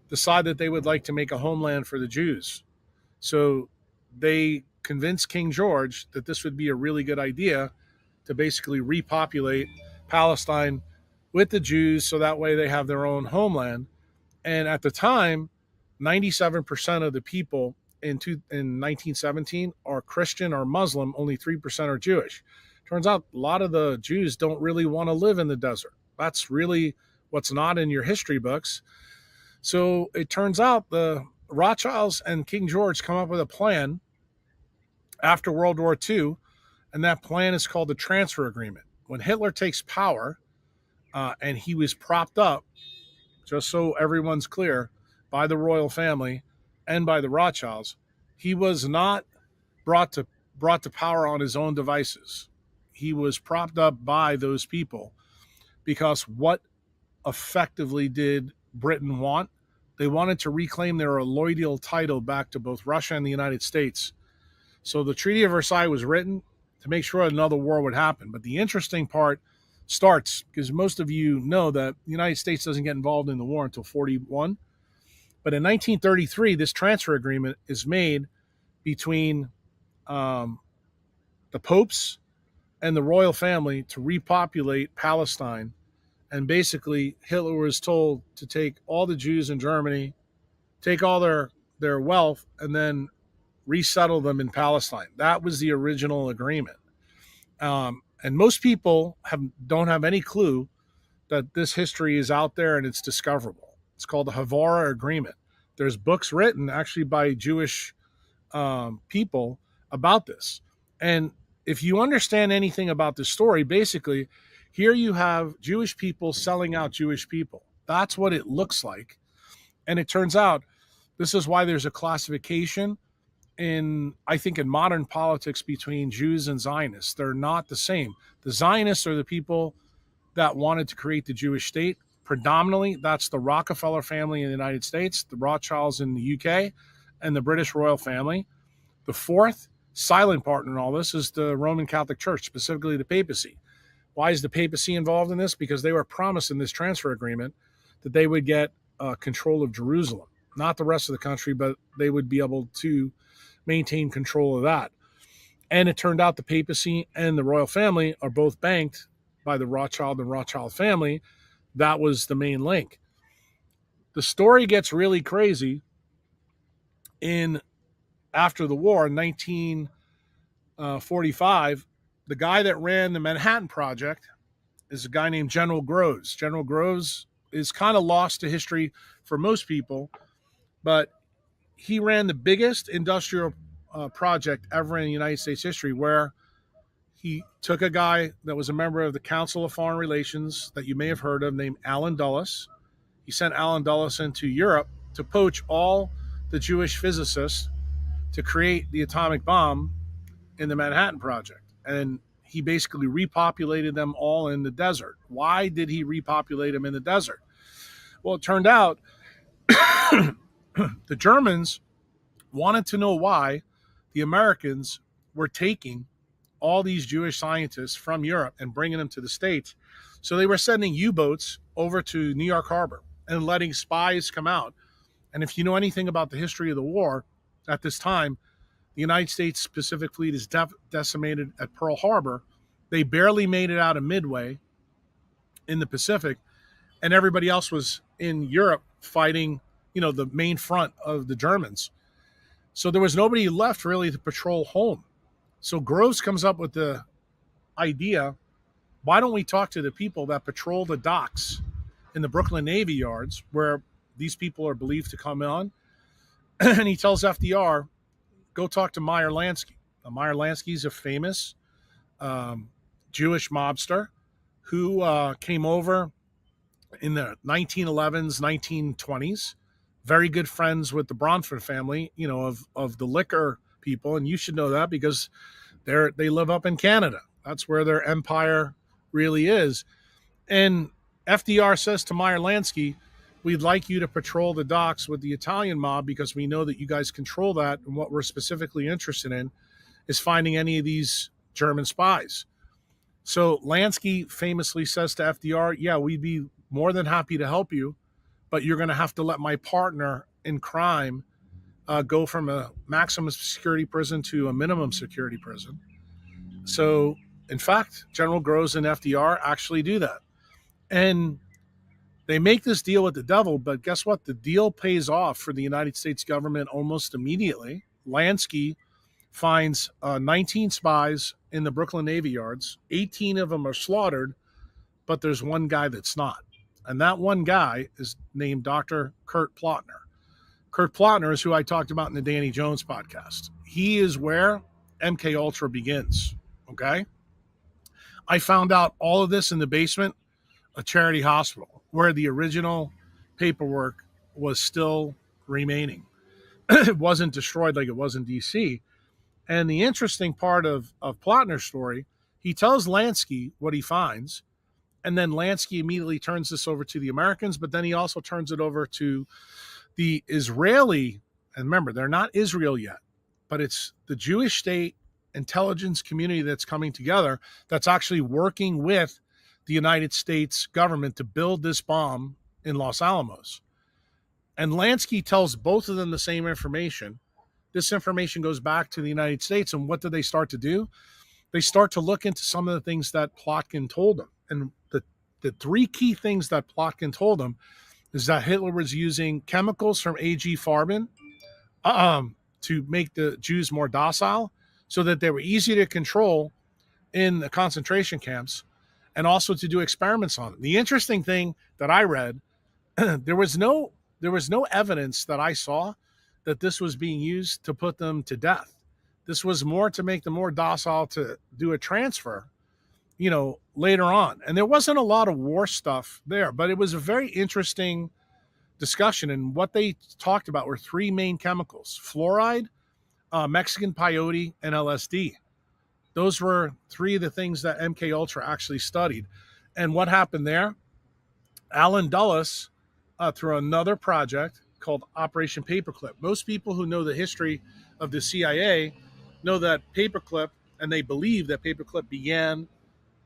Speaker 1: decide that they would like to make a homeland for the Jews. So they convinced King George that this would be a really good idea to basically repopulate Palestine with the Jews, so that way they have their own homeland. And at the time, 97% of the people in 1917 are Christian or Muslim, only 3% are Jewish. Turns out a lot of the Jews don't really want to live in the desert. That's really what's not in your history books. So it turns out the Rothschilds and King George come up with a plan after World War II, and that plan is called the Transfer Agreement. When Hitler takes power, and he was propped up, just so everyone's clear, by the royal family and by the Rothschilds, he was not brought to power on his own devices. He was propped up by those people, because what effectively did Britain want? They wanted to reclaim their alloidial title back to both Russia and the United States. So the Treaty of Versailles was written to make sure another war would happen. But the interesting part starts, because most of you know that the United States doesn't get involved in the war until 1941. But in 1933, this transfer agreement is made between the popes and the royal family to repopulate Palestine. And basically, Hitler was told to take all the Jews in Germany, take all their wealth, and then resettle them in Palestine. That was the original agreement. And most people don't have any clue that this history is out there and it's discoverable. It's called the Havara Agreement. There's books written actually by Jewish people about this. And if you understand anything about this story, basically, here you have Jewish people selling out Jewish people. That's what it looks like. And it turns out this is why there's a classification I think in modern politics between Jews and Zionists. They're not the same. The Zionists are the people that wanted to create the Jewish state. Predominantly, that's the Rockefeller family in the United States, the Rothschilds in the UK, and the British royal family. The fourth silent partner in all this is the Roman Catholic Church, specifically the papacy. Why is the papacy involved in this? Because they were promised in this transfer agreement that they would get control of Jerusalem. Not the rest of the country, but they would be able to maintain control of that. And it turned out the papacy and the royal family are both banked by the Rothschild and Rothschild family. That was the main link. The story gets really crazy in after the war in 1945, the guy that ran the Manhattan Project is a guy named General Grose. General Grose is kind of lost to history for most people, but he ran the biggest industrial project ever in the United States history, where he took a guy that was a member of the Council of Foreign Relations that you may have heard of named Allen Dulles. He sent Allen Dulles into Europe to poach all the Jewish physicists to create the atomic bomb in the Manhattan Project. And he basically repopulated them all in the desert. Why did he repopulate them in the desert? Well, it turned out the Germans wanted to know why the Americans were taking all these Jewish scientists from Europe and bringing them to the States. So they were sending U-boats over to New York Harbor and letting spies come out. And if you know anything about the history of the war, at this time, the United States Pacific Fleet is decimated at Pearl Harbor. They barely made it out of Midway in the Pacific, and everybody else was in Europe fighting, the main front of the Germans. So there was nobody left really to patrol home. So Groves comes up with the idea, why don't we talk to the people that patrol the docks in the Brooklyn Navy yards where these people are believed to come on? And he tells FDR, go talk to Meyer Lansky. Meyer Lansky is a famous Jewish mobster who came over in the 1911s, 1920s, very good friends with the Bronfman family, of the liquor people. And you should know that because they live up in Canada. That's where their empire really is. And FDR says to Meyer Lansky, we'd like you to patrol the docks with the Italian mob because we know that you guys control that. And what we're specifically interested in is finding any of these German spies. So Lansky famously says to FDR, yeah, we'd be more than happy to help you, but you're going to have to let my partner in crime go from a maximum security prison to a minimum security prison. So, in fact, General Groves and FDR actually do that. And they make this deal with the devil, but guess what? The deal pays off for the United States government almost immediately. Lansky finds 19 spies in the Brooklyn Navy yards. 18 of them are slaughtered, but there's one guy that's not. And that one guy is named Dr. Kurt Plotner. Kurt Plotner is who I talked about in the Danny Jones podcast. He is where MK Ultra begins, okay? I found out all of this in the basement of Charity Hospital, where the original paperwork was still remaining. It wasn't destroyed like it was in D.C. And the interesting part of Plotner's story, he tells Lansky what he finds, and then Lansky immediately turns this over to the Americans, but then he also turns it over to the Israeli, and remember, they're not Israel yet, but it's the Jewish state intelligence community that's coming together that's actually working with the United States government to build this bomb in Los Alamos. And Lansky tells both of them the same information. This information goes back to the United States, and what do they start to do? They start to look into some of the things that Plotkin told them. And the three key things that Plotkin told them is that Hitler was using chemicals from A.G. Farben to make the Jews more docile so that they were easy to control in the concentration camps, and also to do experiments on them. The interesting thing that I read, there was no evidence that I saw that this was being used to put them to death. This was more to make them more docile to do a transfer, later on. And there wasn't a lot of war stuff there, but it was a very interesting discussion. And what they talked about were three main chemicals: fluoride, Mexican peyote, and LSD. Those were three of the things that MK Ultra actually studied. And what happened there? Allen Dulles, through another project called Operation Paperclip. Most people who know the history of the CIA know that Paperclip, and they believe that Paperclip began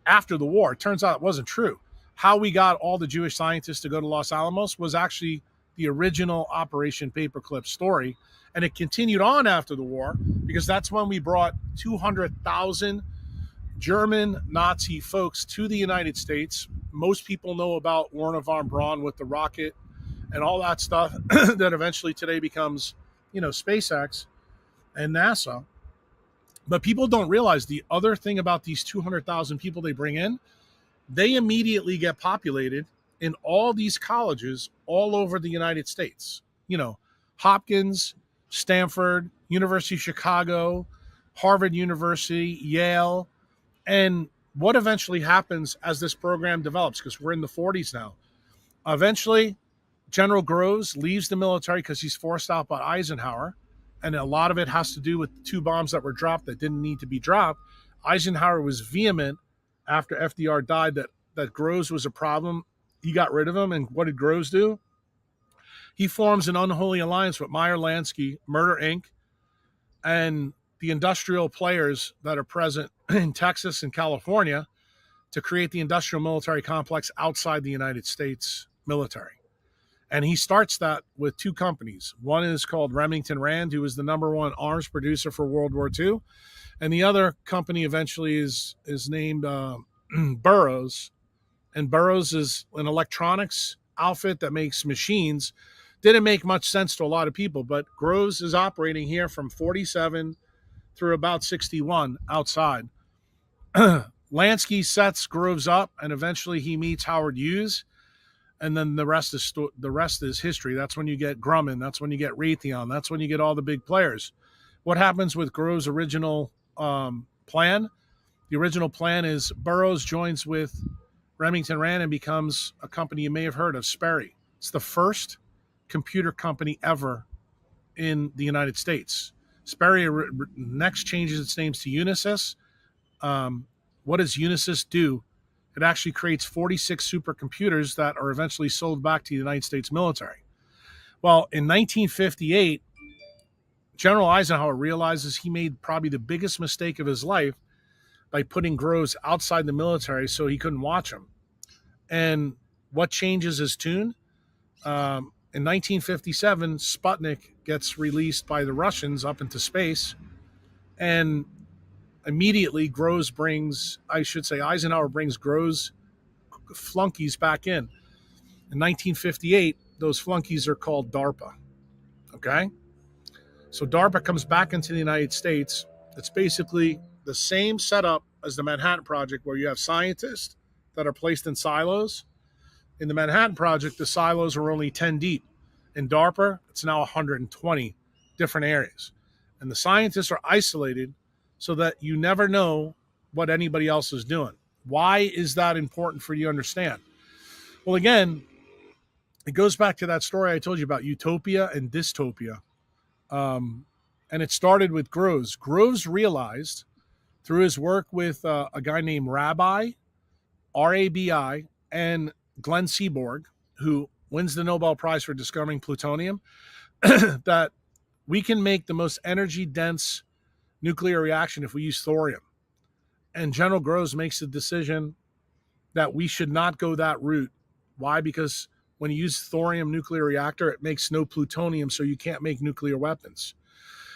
Speaker 1: after the war. It turns out it wasn't true. How we got all the Jewish scientists to go to Los Alamos was actually the original Operation Paperclip story. And it continued on after the war, because that's when we brought 200,000 German Nazi folks to the United States. Most people know about Werner von Braun with the rocket and all that stuff that eventually today becomes SpaceX and NASA. But people don't realize the other thing about these 200,000 people they bring in, they immediately get populated in all these colleges all over the United States. Hopkins, Stanford, University of Chicago, Harvard University, Yale. And what eventually happens as this program develops, because we're in the 40s now, eventually General Groves leaves the military because he's forced out by Eisenhower. And a lot of it has to do with 2 bombs that were dropped that didn't need to be dropped. Eisenhower was vehement after FDR died that Groves was a problem. He got rid of him. And what did Groves do? He forms an unholy alliance with Meyer Lansky, Murder Inc., and the industrial players that are present in Texas and California to create the industrial military complex outside the United States military. And he starts that with 2 companies. One is called Remington Rand, who was the #1 arms producer for World War II. And the other company eventually is named Burroughs. And Burroughs is an electronics outfit that makes machines. Didn't make much sense to a lot of people, but Groves is operating here from 47 through about 61 outside. Lansky sets Groves up, and eventually he meets Howard Hughes. And then the rest is history. That's when you get Grumman. That's when you get Raytheon. That's when you get all the big players. What happens with Groves' original plan? The original plan is Burroughs joins with Remington Rand and becomes a company you may have heard of, Sperry. It's the first computer company ever in the United States. Sperry next changes its name to Unisys. What does Unisys do? It actually creates 46 supercomputers that are eventually sold back to the United States military. Well, in 1958, General Eisenhower realizes he made probably the biggest mistake of his life by putting Groves outside the military so he couldn't watch him. And what changes his tune? In 1957, Sputnik gets released by the Russians up into space, and immediately Eisenhower brings Groves flunkies back in. In 1958, those flunkies are called DARPA. Okay? So DARPA comes back into the United States. It's basically the same setup as the Manhattan Project, where you have scientists that are placed in silos. In the Manhattan Project, the silos were only 10 deep. In DARPA, it's now 120 different areas. And the scientists are isolated so that you never know what anybody else is doing. Why is that important for you to understand? Well, again, it goes back to that story I told you about utopia and dystopia. And it started with Groves. Groves realized through his work with a guy named Rabi, R-A-B-I, and Glenn Seaborg, who wins the Nobel Prize for discovering plutonium, that we can make the most energy-dense nuclear reaction if we use thorium. And General Groves makes the decision that we should not go that route. Why? Because when you use thorium nuclear reactor, it makes no plutonium, so you can't make nuclear weapons.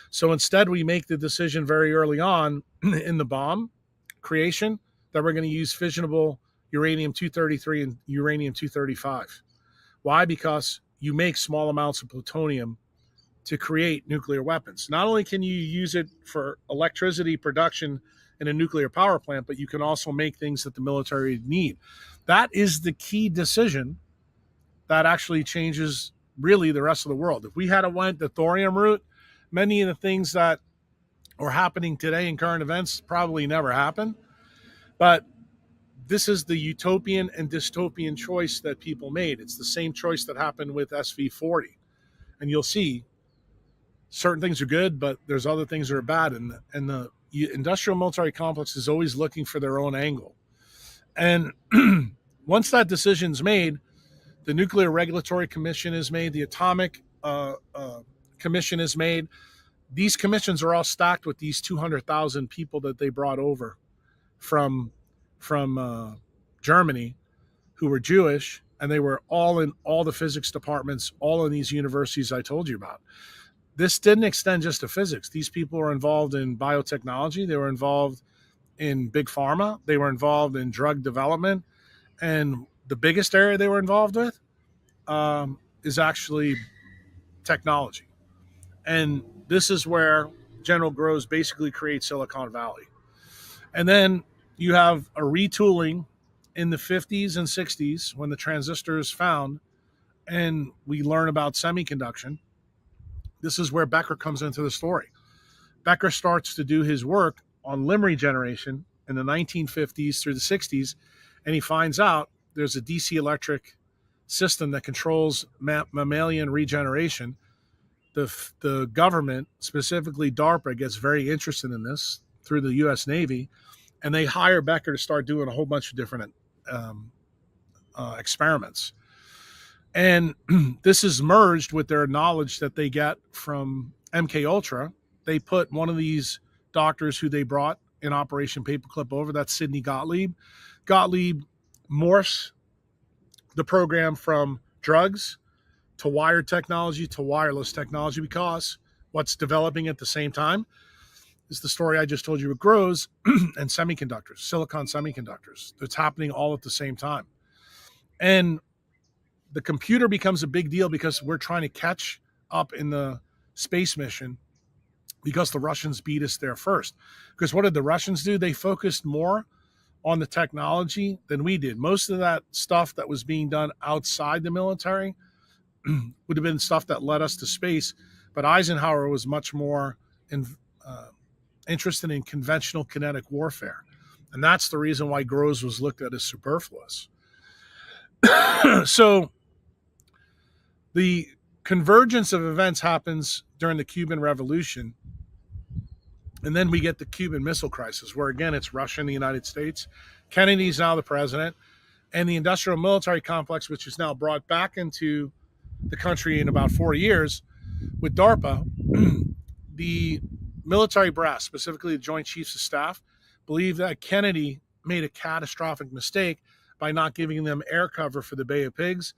Speaker 1: So instead, we make the decision very early on in the bomb creation that we're going to use fissionable uranium-233 and uranium-235. Why? Because you make small amounts of plutonium to create nuclear weapons. Not only can you use it for electricity production in a nuclear power plant, but you can also make things that the military need. That is the key decision that actually changes really the rest of the world. If we had went the thorium route, many of the things that are happening today in current events probably never happen. But this is the utopian and dystopian choice that people made. It's the same choice that happened with SV40. And you'll see certain things are good, but there's other things that are bad. And the industrial military complex is always looking for their own angle. And once that decision's made, the Nuclear Regulatory Commission is made, the Atomic Commission is made. These commissions are all stacked with these 200,000 people that they brought over from Germany who were Jewish, and they were all in all the physics departments, all in these universities I told you about. This didn't extend just to physics. These people were involved in biotechnology. They were involved in big pharma. They were involved in drug development. And the biggest area they were involved with is actually technology. And this is where General Grose basically creates Silicon Valley. And then you have a retooling in the 50s and 60s when the transistor is found and we learn about semiconduction. This is where Becker comes into the story. Becker starts to do his work on limb regeneration in the 1950s through the 60s, and he finds out there's a DC electric system that controls mammalian regeneration. The government, specifically DARPA, gets very interested in this through the U.S. Navy, and they hire Becker to start doing a whole bunch of different experiments. And this is merged with their knowledge that they get from MK Ultra. They put one of these doctors who they brought in Operation Paperclip over, that's Sidney Gottlieb. Gottlieb morphs the program from drugs to wired technology to wireless technology, because what's developing at the same time is the story I just told you with Grose and semiconductors, silicon semiconductors. It's happening all at the same time. And the computer becomes a big deal because we're trying to catch up in the space mission because the Russians beat us there first. Because what did the Russians do? They focused more on the technology than we did. Most of that stuff that was being done outside the military would have been stuff that led us to space. But Eisenhower was much more interested in conventional kinetic warfare. And that's the reason why Grose was looked at as superfluous. So the convergence of events happens during the Cuban Revolution. And then we get the Cuban Missile Crisis, where, again, it's Russia and the United States. Kennedy's now the president. And the industrial military complex, which is now brought back into the country in about 4 years with DARPA, the military brass, specifically the Joint Chiefs of Staff, believe that Kennedy made a catastrophic mistake by not giving them air cover for the Bay of Pigs.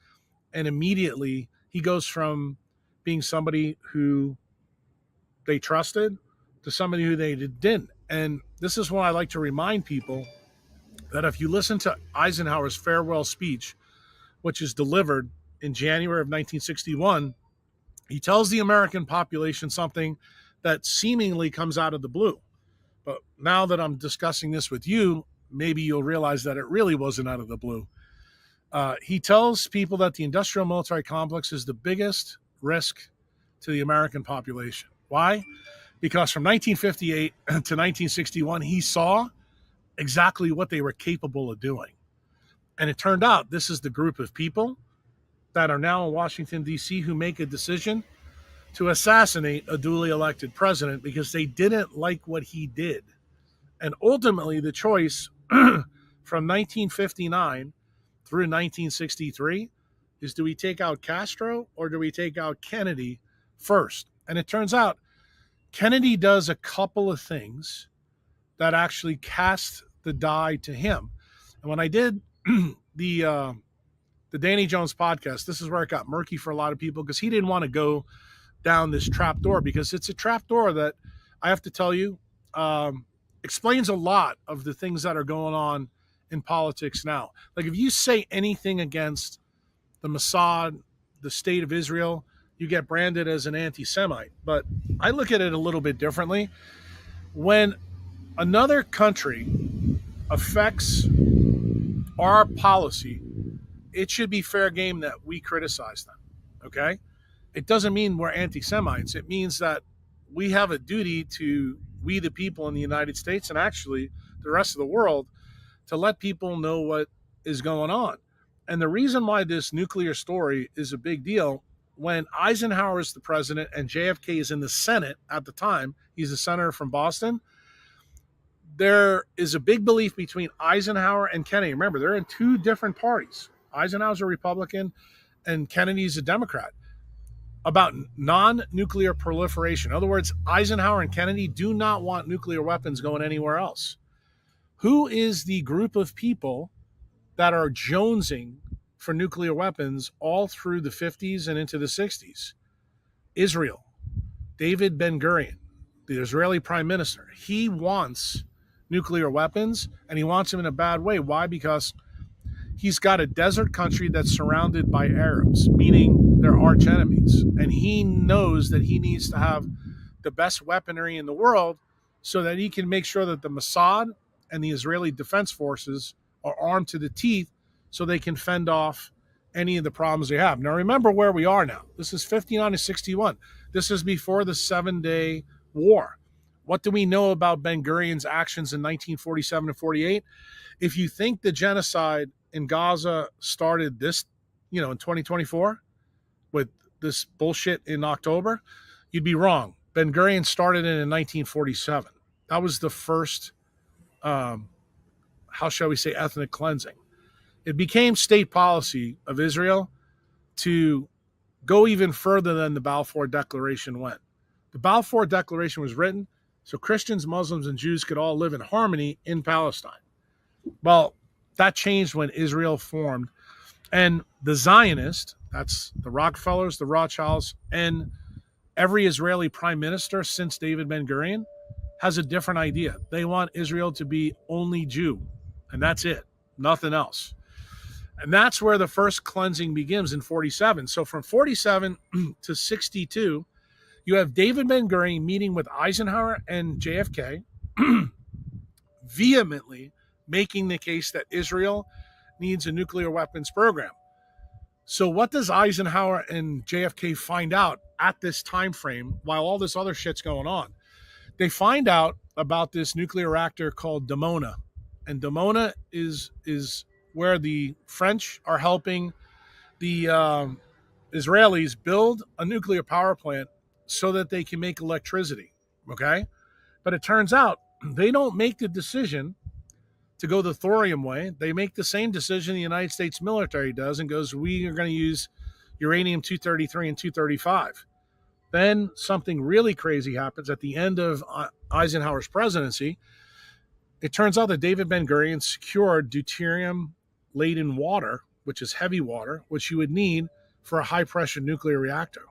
Speaker 1: And immediately he goes from being somebody who they trusted to somebody who they didn't. And this is why I like to remind people that if you listen to Eisenhower's farewell speech, which is delivered in January of 1961, he tells the American population something that seemingly comes out of the blue. But now that I'm discussing this with you, maybe you'll realize that it really wasn't out of the blue. He tells people that the industrial military complex is the biggest risk to the American population. Why? Because from 1958 to 1961, he saw exactly what they were capable of doing. And it turned out this is the group of people that are now in Washington, D.C., who make a decision to assassinate a duly elected president because they didn't like what he did. And ultimately, the choice from 1959 through 1963 is, do we take out Castro or do we take out Kennedy first? And it turns out Kennedy does a couple of things that actually cast the die to him. And when I did the Danny Jones podcast, this is where it got murky for a lot of people, because he didn't want to go down this trap door, because it's a trap door that, I have to tell you, explains a lot of the things that are going on in politics now. Like, if you say anything against the Mossad, the state of Israel, you get branded as an anti-Semite. But I look at it a little bit differently. When another country affects our policy, it should be fair game that we criticize them, okay? It doesn't mean we're anti-Semites. It means that we have a duty to, we the people in the United States, and actually the rest of the world, to let people know what is going on. And the reason why this nuclear story is a big deal, when Eisenhower is the president and JFK is in the Senate at the time, he's a senator from Boston, there is a big belief between Eisenhower and Kennedy. Remember, they're in two different parties. Eisenhower's a Republican and Kennedy's a Democrat, about non-nuclear proliferation. In other words, Eisenhower and Kennedy do not want nuclear weapons going anywhere else. Who is the group of people that are jonesing for nuclear weapons all through the 50s and into the 60s? Israel. David Ben-Gurion, the Israeli prime minister. He wants nuclear weapons, and he wants them in a bad way. Why? Because he's got a desert country that's surrounded by Arabs, meaning their arch enemies. And he knows that he needs to have the best weaponry in the world so that he can make sure that the Mossad and the Israeli Defense Forces are armed to the teeth so they can fend off any of the problems they have. Now, remember where we are now. This is 59 to 61. This is before the 7-day war. What do we know about Ben-Gurion's actions in 1947 and 48? If you think the genocide in Gaza started this, in 2024 with this bullshit in October, you'd be wrong. Ben-Gurion started it in 1947. That was the first, how shall we say, ethnic cleansing. It became state policy of Israel to go even further than the Balfour Declaration went. The Balfour Declaration was written so Christians, Muslims, and Jews could all live in harmony in Palestine. Well, that changed when Israel formed. And the Zionists, that's the Rockefellers, the Rothschilds, and every Israeli prime minister since David Ben-Gurion has a different idea. They want Israel to be only Jew, and that's it, nothing else. And that's where the first cleansing begins in 47. So from 47 to 62, you have David Ben-Gurion meeting with Eisenhower and JFK, vehemently making the case that Israel needs a nuclear weapons program. So what does Eisenhower and JFK find out at this time frame while all this other shit's going on? They find out about this nuclear reactor called Dimona. And Dimona is where the French are helping the Israelis build a nuclear power plant so that they can make electricity, okay? But it turns out they don't make the decision to go the thorium way. They make the same decision the United States military does and goes, we are going to use uranium-233 and 235. Then something really crazy happens at the end of Eisenhower's presidency. It turns out that David Ben-Gurion secured deuterium-laden water, which is heavy water, which you would need for a high-pressure nuclear reactor.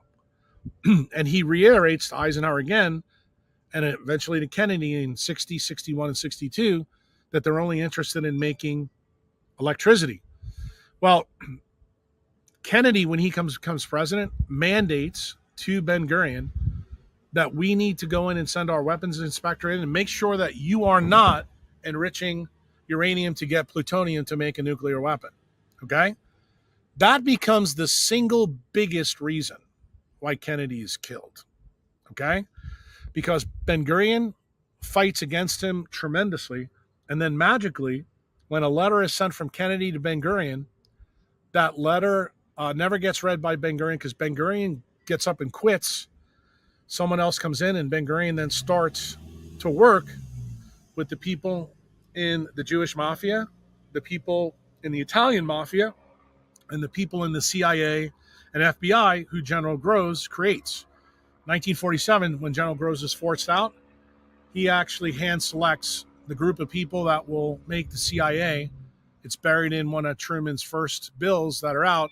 Speaker 1: And he reiterates to Eisenhower again, and eventually to Kennedy in 60, 61, and 62, that they're only interested in making electricity. Well, Kennedy, when he comes president, mandates to Ben-Gurion that we need to go in and send our weapons inspector in and make sure that you are not enriching uranium to get plutonium to make a nuclear weapon. Okay? That becomes the single biggest reason why Kennedy is killed. Okay? Because Ben-Gurion fights against him tremendously. And then magically, when a letter is sent from Kennedy to Ben-Gurion, that letter never gets read by Ben-Gurion because Ben-Gurion gets up and quits. Someone else comes in, and Ben-Gurion then starts to work with the people in the Jewish mafia, the people in the Italian mafia, and the people in the CIA and FBI who General Grose creates. 1947, when General Grose is forced out, he actually hand selects the group of people that will make the CIA. It's buried in one of Truman's first bills that are out,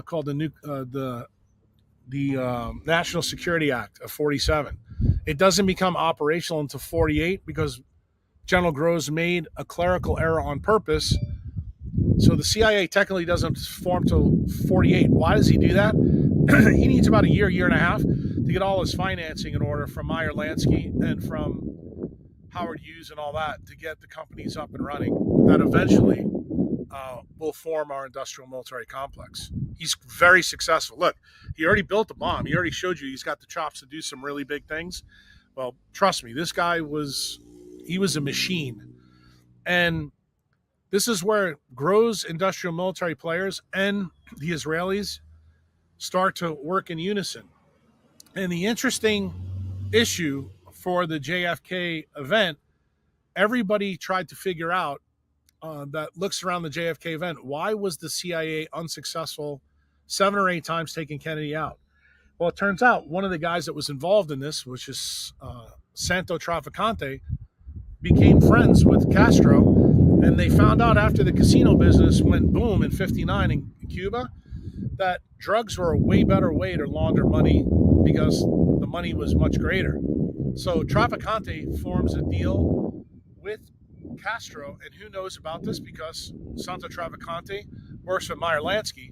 Speaker 1: called the National Security Act of 47. It doesn't become operational until 48 because General Grose made a clerical error on purpose. So the CIA technically doesn't form till 48. Why does he do that? He needs about a year and a half to get all his financing in order from Meyer Lansky and from Howard Hughes and all that to get the companies up and running that eventually will form our industrial military complex. He's very successful. Look, he already built a bomb. He already showed you he's got the chops to do some really big things. Well, trust me, this guy was a machine. And this is where Grose industrial military players and the Israelis start to work in unison. And the interesting issue for the JFK event, everybody tried to figure out that looks around the JFK event, why was the CIA unsuccessful 7 or 8 times taking Kennedy out? Well, it turns out one of the guys that was involved in this, which is Santo Trafficante, became friends with Castro, and they found out after the casino business went boom in 59 in Cuba that drugs were a way better way to launder money because the money was much greater. So Trafficante forms a deal with Castro, and who knows about this because Santo Trafficante works with Meyer Lansky.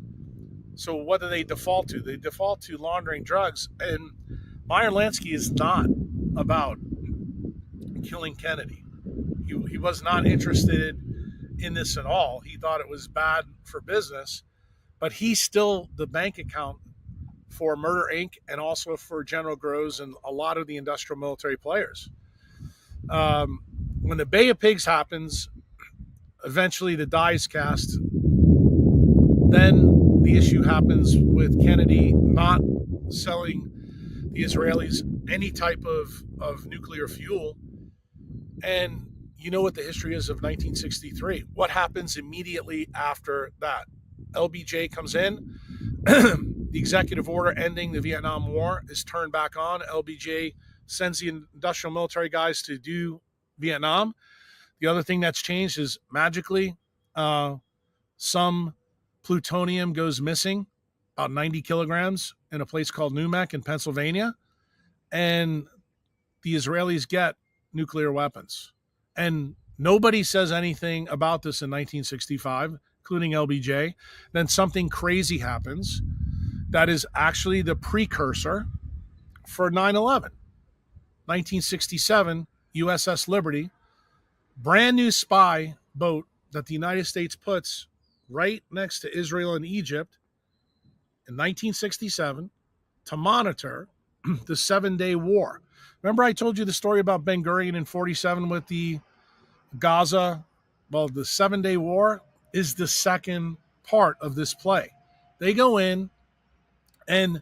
Speaker 1: So what do they default to? They default to laundering drugs. And Meyer Lansky is not about killing Kennedy. He was not interested in this at all. He thought it was bad for business, but he's still the bank account for Murder Inc. and also for General Groves and a lot of the industrial military players. When the Bay of Pigs happens, eventually the die is cast. Then the issue happens with Kennedy not selling the Israelis any type of nuclear fuel. And you know what the history is of 1963. What happens immediately after that? LBJ comes in. The executive order ending the Vietnam War is turned back on. LBJ sends the industrial military guys to do Vietnam. The other thing that's changed is magically some plutonium goes missing, about 90 kilograms, in a place called Numek in Pennsylvania. And the Israelis get nuclear weapons. And nobody says anything about this in 1965, including LBJ. Then something crazy happens that is actually the precursor for 9/11. 1967, USS Liberty, brand new spy boat that the United States puts right next to Israel and Egypt in 1967 to monitor the 7-day war. Remember I told you the story about Ben Gurion in 47 with the Gaza? Well, the 7-day war is the second part of this play. They go in, and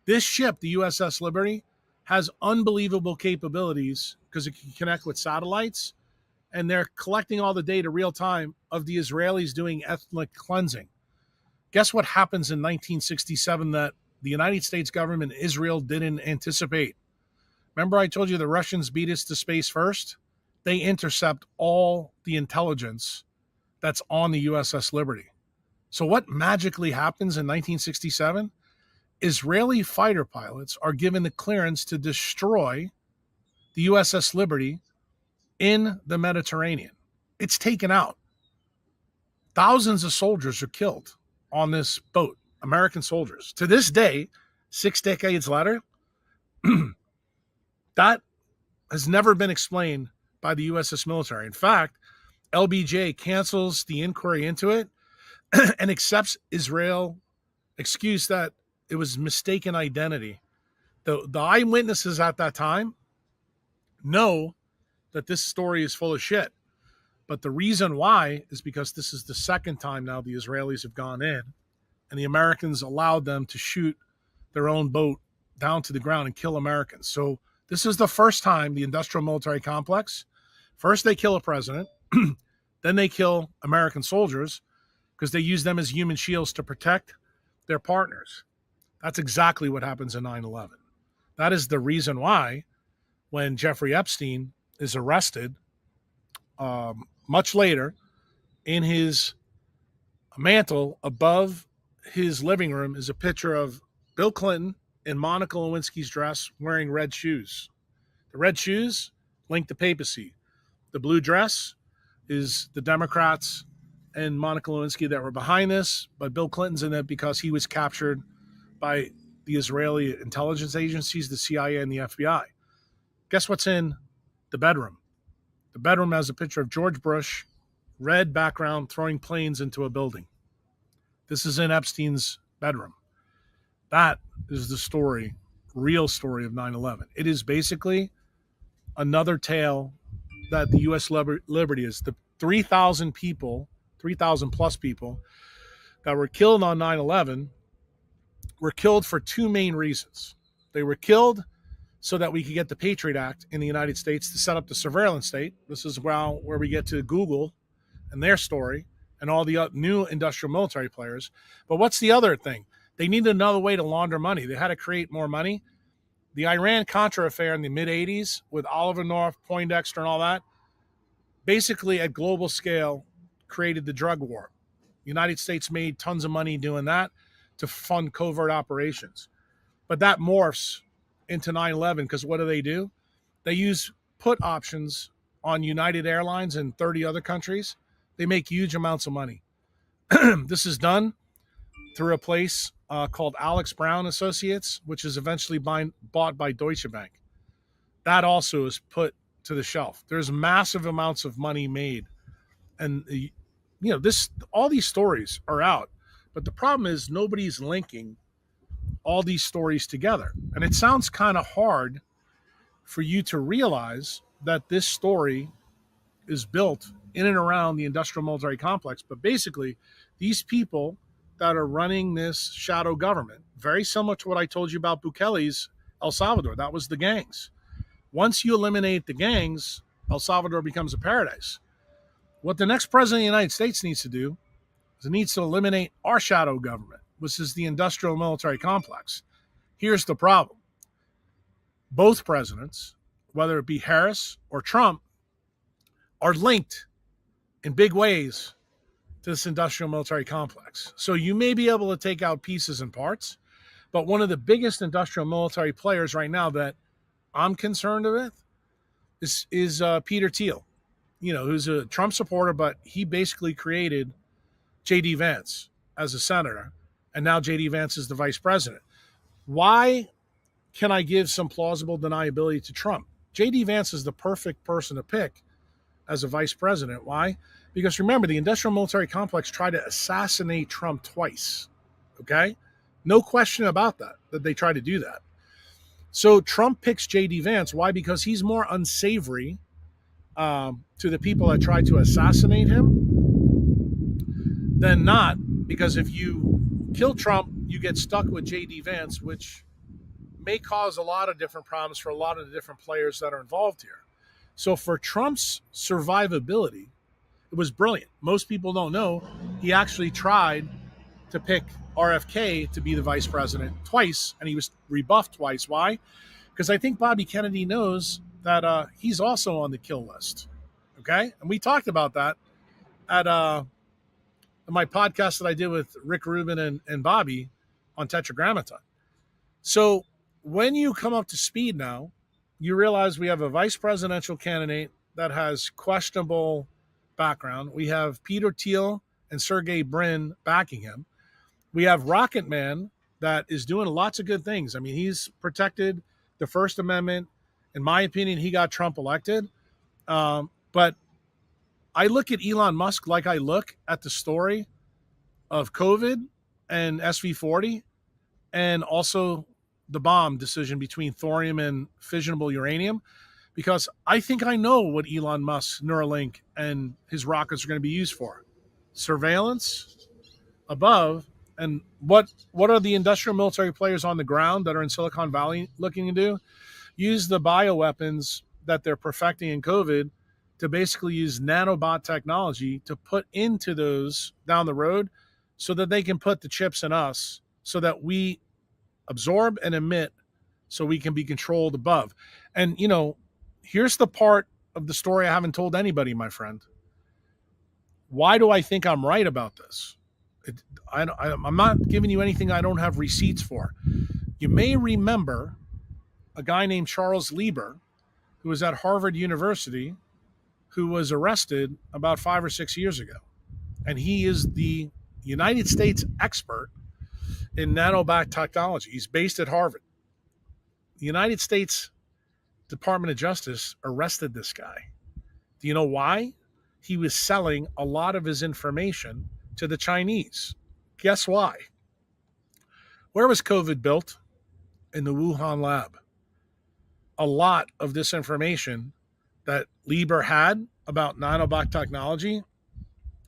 Speaker 1: this ship, the USS Liberty, has unbelievable capabilities because it can connect with satellites, and they're collecting all the data real time of the Israelis doing ethnic cleansing. Guess what happens in 1967 that the United States government, Israel, didn't anticipate? Remember I told you the Russians beat us to space first? They intercept all the intelligence that's on the USS Liberty. So what magically happens in 1967? Israeli fighter pilots are given the clearance to destroy the USS Liberty in the Mediterranean. It's taken out. Thousands of soldiers are killed on this boat, American soldiers. To this day, 6 decades later, that has never been explained by the USS military. In fact, LBJ cancels the inquiry into it and accepts Israel's excuse that it was mistaken identity. The eyewitnesses at that time know that this story is full of shit. But the reason why is because this is the second time now the Israelis have gone in, and the Americans allowed them to shoot their own boat down to the ground and kill Americans. So this is the first time the industrial military complex, first they kill a president, then they kill American soldiers because they use them as human shields to protect their partners. That's exactly what happens in 9/11. That is the reason why when Jeffrey Epstein is arrested much later, in his mantle above his living room is a picture of Bill Clinton in Monica Lewinsky's dress wearing red shoes. The red shoes link to papacy. The blue dress is the Democrats and Monica Lewinsky that were behind this, but Bill Clinton's in it because he was captured by the Israeli intelligence agencies, the CIA and the FBI. Guess what's in the bedroom? The bedroom has a picture of George Bush, red background, throwing planes into a building. This is in Epstein's bedroom. That is the story, real story of 9/11. It is basically another tale that the U.S. Liberty is. The 3,000 people, 3,000 plus people that were killed on 9/11 were killed for two main reasons. They were killed so that we could get the Patriot Act in the United States to set up the surveillance state. This is where we get to Google and their story and all the new industrial military players. But what's the other thing? They needed another way to launder money. They had to create more money. The Iran-Contra affair in the mid-'80s with Oliver North, Poindexter, and all that, basically at global scale created the drug war. The United States made tons of money doing that to fund covert operations. But that morphs into 9/11 because what do? They use put options on United Airlines and 30 other countries. They make huge amounts of money. This is done through a place called Alex Brown Associates, which is eventually bought by Deutsche Bank. That also is put to the shelf. There's massive amounts of money made. And, all these stories are out. But the problem is nobody's linking all these stories together. And it sounds kind of hard for you to realize that this story is built in and around the industrial military complex. But basically, these people that are running this shadow government, very similar to what I told you about Bukele's El Salvador, that was the gangs. Once you eliminate the gangs, El Salvador becomes a paradise. What the next president of the United States needs to do is it needs to eliminate our shadow government, which is the industrial military complex. Here's the problem. Both presidents, whether it be Harris or Trump, are linked in big ways to this industrial military complex. So you may be able to take out pieces and parts, but one of the biggest industrial military players right now that I'm concerned with is Peter Thiel, who's a Trump supporter, but he basically created J.D. Vance as a senator, and now J.D. Vance is the vice president. Why can I give some plausible deniability to Trump? J.D. Vance is the perfect person to pick as a vice president. Why? Because remember, the industrial military complex tried to assassinate Trump twice. Okay? No question about that they tried to do that. So Trump picks J.D. Vance. Why? Because he's more unsavory to the people that tried to assassinate him than not. Because if you kill Trump, you get stuck with J.D. Vance, which may cause a lot of different problems for a lot of the different players that are involved here. So for Trump's survivability, it was brilliant. Most people don't know he actually tried to pick RFK to be the vice president twice, and he was rebuffed twice. Why? Because I think Bobby Kennedy knows that he's also on the kill list. Okay? And we talked about that at my podcast that I did with Rick Rubin and Bobby on Tetragrammaton. So when you come up to speed now, you realize we have a vice presidential candidate that has questionable background. We have Peter Thiel and Sergey Brin backing him. We have Rocket Man that is doing lots of good things. I mean, he's protected the First Amendment. In my opinion, he got Trump elected. But I look at Elon Musk like I look at the story of COVID and SV40 and also the bomb decision between thorium and fissionable uranium, because I think I know what Elon Musk's Neuralink and his rockets are going to be used for. Surveillance above. And what are the industrial military players on the ground that are in Silicon Valley looking to do? Use the bioweapons that they're perfecting in COVID to basically use nanobot technology to put into those down the road so that they can put the chips in us so that we absorb and emit so we can be controlled above. And, here's the part of the story I haven't told anybody, my friend. Why do I think I'm right about this? I'm not giving you anything I don't have receipts for. You may remember a guy named Charles Lieber, who was at Harvard University, who was arrested about 5 or 6 years ago. And he is the United States expert in nanobot technology. He's based at Harvard. The United States Department of Justice arrested this guy. Do you know why? He was selling a lot of his information to the Chinese. Guess why? Where was COVID built? In the Wuhan lab. A lot of this information that Lieber had about nanobot technology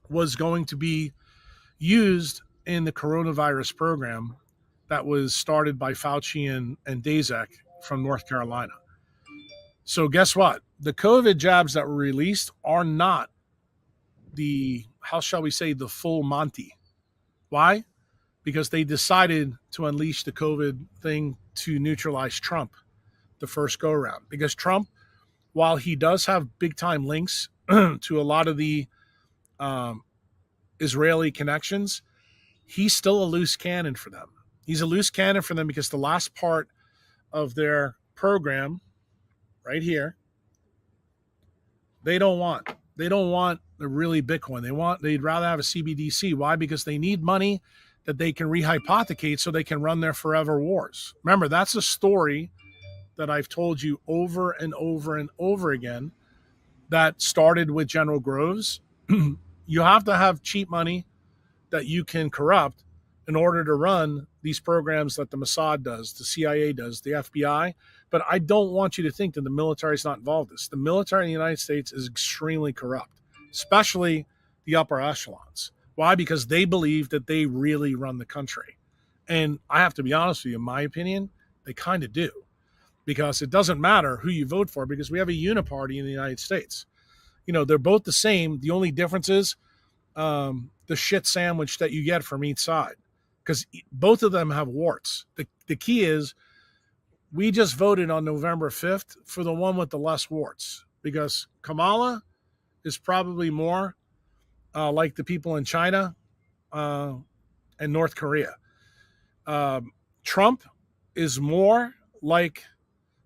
Speaker 1: was going to be used in the coronavirus program that was started by Fauci and Daszak from North Carolina. So guess what? The COVID jabs that were released are not the, how shall we say, the full Monty. Why? Because they decided to unleash the COVID thing to neutralize Trump the first go around. Because Trump, while he does have big time links to a lot of the Israeli connections, he's still a loose cannon for them. He's a loose cannon for them because the last part of their program right here, they don't want the really Bitcoin. They'd rather have a CBDC. Why? Because they need money that they can rehypothecate so they can run their forever wars. Remember, that's a story that I've told you over and over and over again that started with General Groves. You have to have cheap money that you can corrupt in order to run these programs that the Mossad does, the CIA does, the FBI. But I don't want you to think that the military is not involved in this. The military in the United States is extremely corrupt, especially the upper echelons. Why? Because they believe that they really run the country. And I have to be honest with you, in my opinion, they kind of do. Because it doesn't matter who you vote for, because we have a uniparty in the United States. You know, they're both the same. The only difference is the shit sandwich that you get from each side, because both of them have warts. The key is we just voted on November 5th for the one with the less warts, because Kamala is probably more like the people in China and North Korea. Trump is more like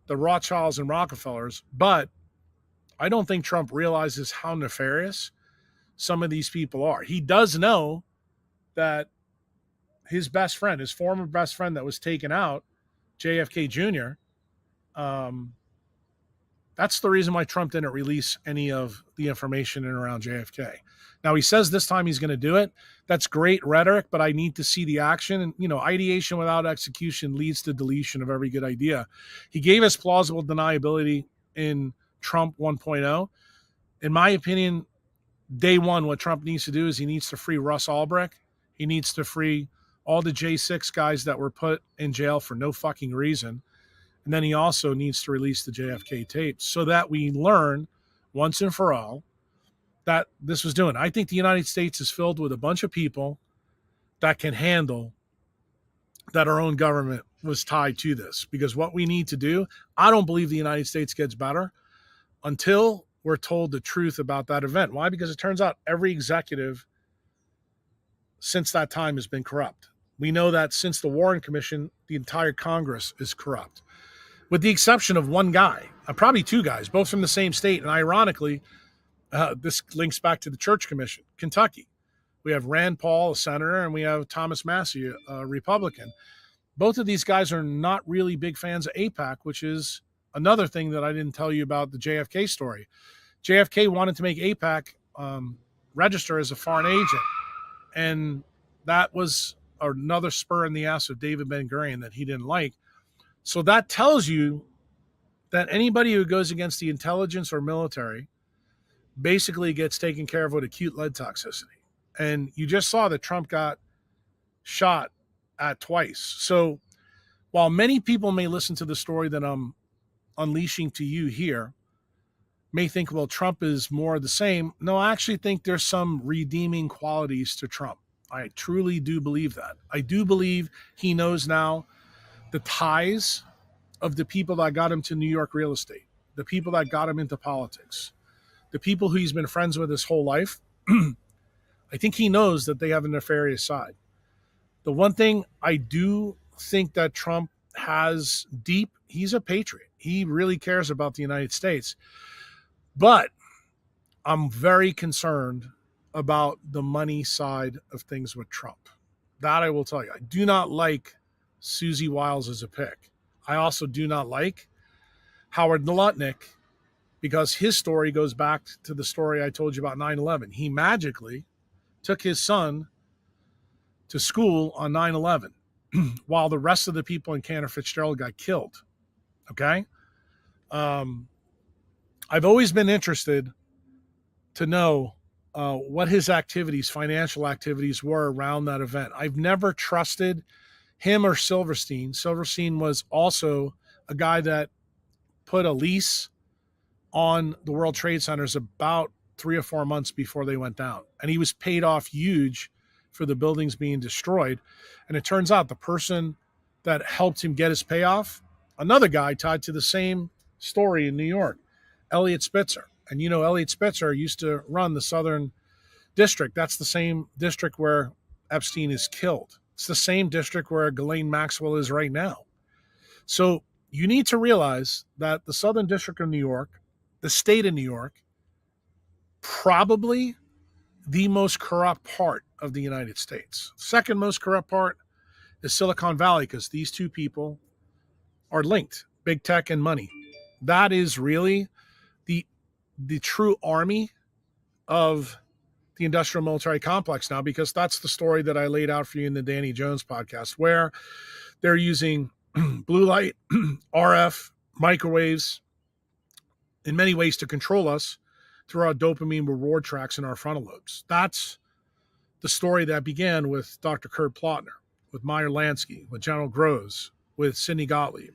Speaker 1: the Rothschilds and Rockefellers, but I don't think Trump realizes how nefarious some of these people are. He does know that his best friend, his former best friend that was taken out, JFK Jr., that's the reason why Trump didn't release any of the information in and around JFK. Now, he says this time he's going to do it. That's great rhetoric, but I need to see the action. And, you know, ideation without execution leads to deletion of every good idea. He gave us plausible deniability in Trump 1.0. In my opinion, day one, what Trump needs to do is he needs to free Russ Ulbricht. He needs to free all the J6 guys that were put in jail for no fucking reason. And then he also needs to release the JFK tapes so that we learn once and for all that this was doing. I think the United States is filled with a bunch of people that can handle that our own government was tied to this. Because what we need to do, I don't believe the United States gets better until we're told the truth about that event. Why? Because it turns out every executive since that time has been corrupt. We know that since the Warren Commission, the entire Congress is corrupt, with the exception of one guy, probably two guys, both from the same state. And ironically, this links back to the Church Commission, Kentucky. We have Rand Paul, a senator, and we have Thomas Massie, a Republican. Both of these guys are not really big fans of AIPAC, which is another thing that I didn't tell you about the JFK story. JFK wanted to make AIPAC register as a foreign agent. And that was another spur in the ass of David Ben-Gurion that he didn't like. So that tells you that anybody who goes against the intelligence or military basically gets taken care of with acute lead toxicity. And you just saw that Trump got shot at twice. So while many people may listen to the story that I'm unleashing to you here, may think, well, Trump is more of the same. No, I actually think there's some redeeming qualities to Trump. I truly do believe that. I do believe he knows now the ties of the people that got him to New York real estate, the people that got him into politics, the people who he's been friends with his whole life. I think he knows that they have a nefarious side. The one thing I do think that Trump has deep, he's a patriot. He really cares about the United States. But I'm very concerned about the money side of things with Trump. That I will tell you. I do not like Susie Wiles as a pick. I also do not like Howard Lutnick, because his story goes back to the story I told you about 9/11. He magically took his son to school on 9/11 while the rest of the people in Cantor Fitzgerald got killed. Okay? I've always been interested to know what his activities, financial activities, were around that event. I've never trusted him or Silverstein. Silverstein was also a guy that put a lease on the World Trade Centers about 3 or 4 months before they went down. And he was paid off huge for the buildings being destroyed. And it turns out the person that helped him get his payoff, another guy tied to the same story in New York, Elliot Spitzer. And you know, Elliot Spitzer used to run the Southern District. That's the same district where Epstein is killed. It's the same district where Ghislaine Maxwell is right now. So you need to realize that the Southern District of New York, the state of New York, probably the most corrupt part of the United States. Second most corrupt part is Silicon Valley, because these two people are linked, big tech and money. That is really the true army of the industrial military complex now, because that's the story that I laid out for you in the Danny Jones podcast, where they're using blue light, RF, microwaves, in many ways to control us through our dopamine reward tracks in our frontal lobes. That's the story that began with Dr. Kurt Plotner, with Meyer Lansky, with General Grose, with Sidney Gottlieb.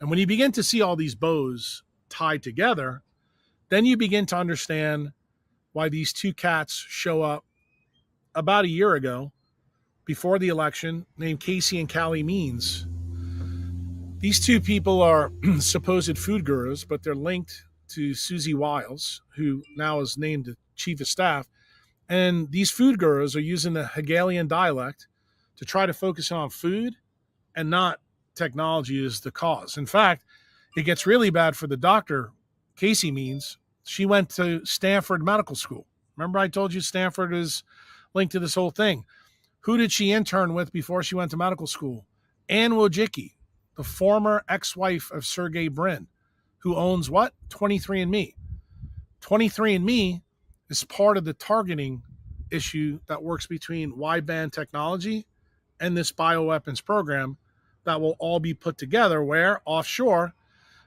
Speaker 1: And when you begin to see all these bows tied together, then you begin to understand why these two cats show up about a year ago before the election, named Casey and Callie Means. These two people are supposed food gurus, but they're linked to Susie Wiles, who now is named the chief of staff. And these food gurus are using the Hegelian dialect to try to focus on food and not technology as the cause. In fact, it gets really bad for the doctor, Casey Means. She went to Stanford Medical School. Remember I told you Stanford is linked to this whole thing. Who did she intern with before she went to medical school? Ann Wojcicki, the former ex-wife of Sergey Brin, who owns what? 23andMe. 23andMe is part of the targeting issue that works between wideband technology and this bioweapons program that will all be put together where? Offshore,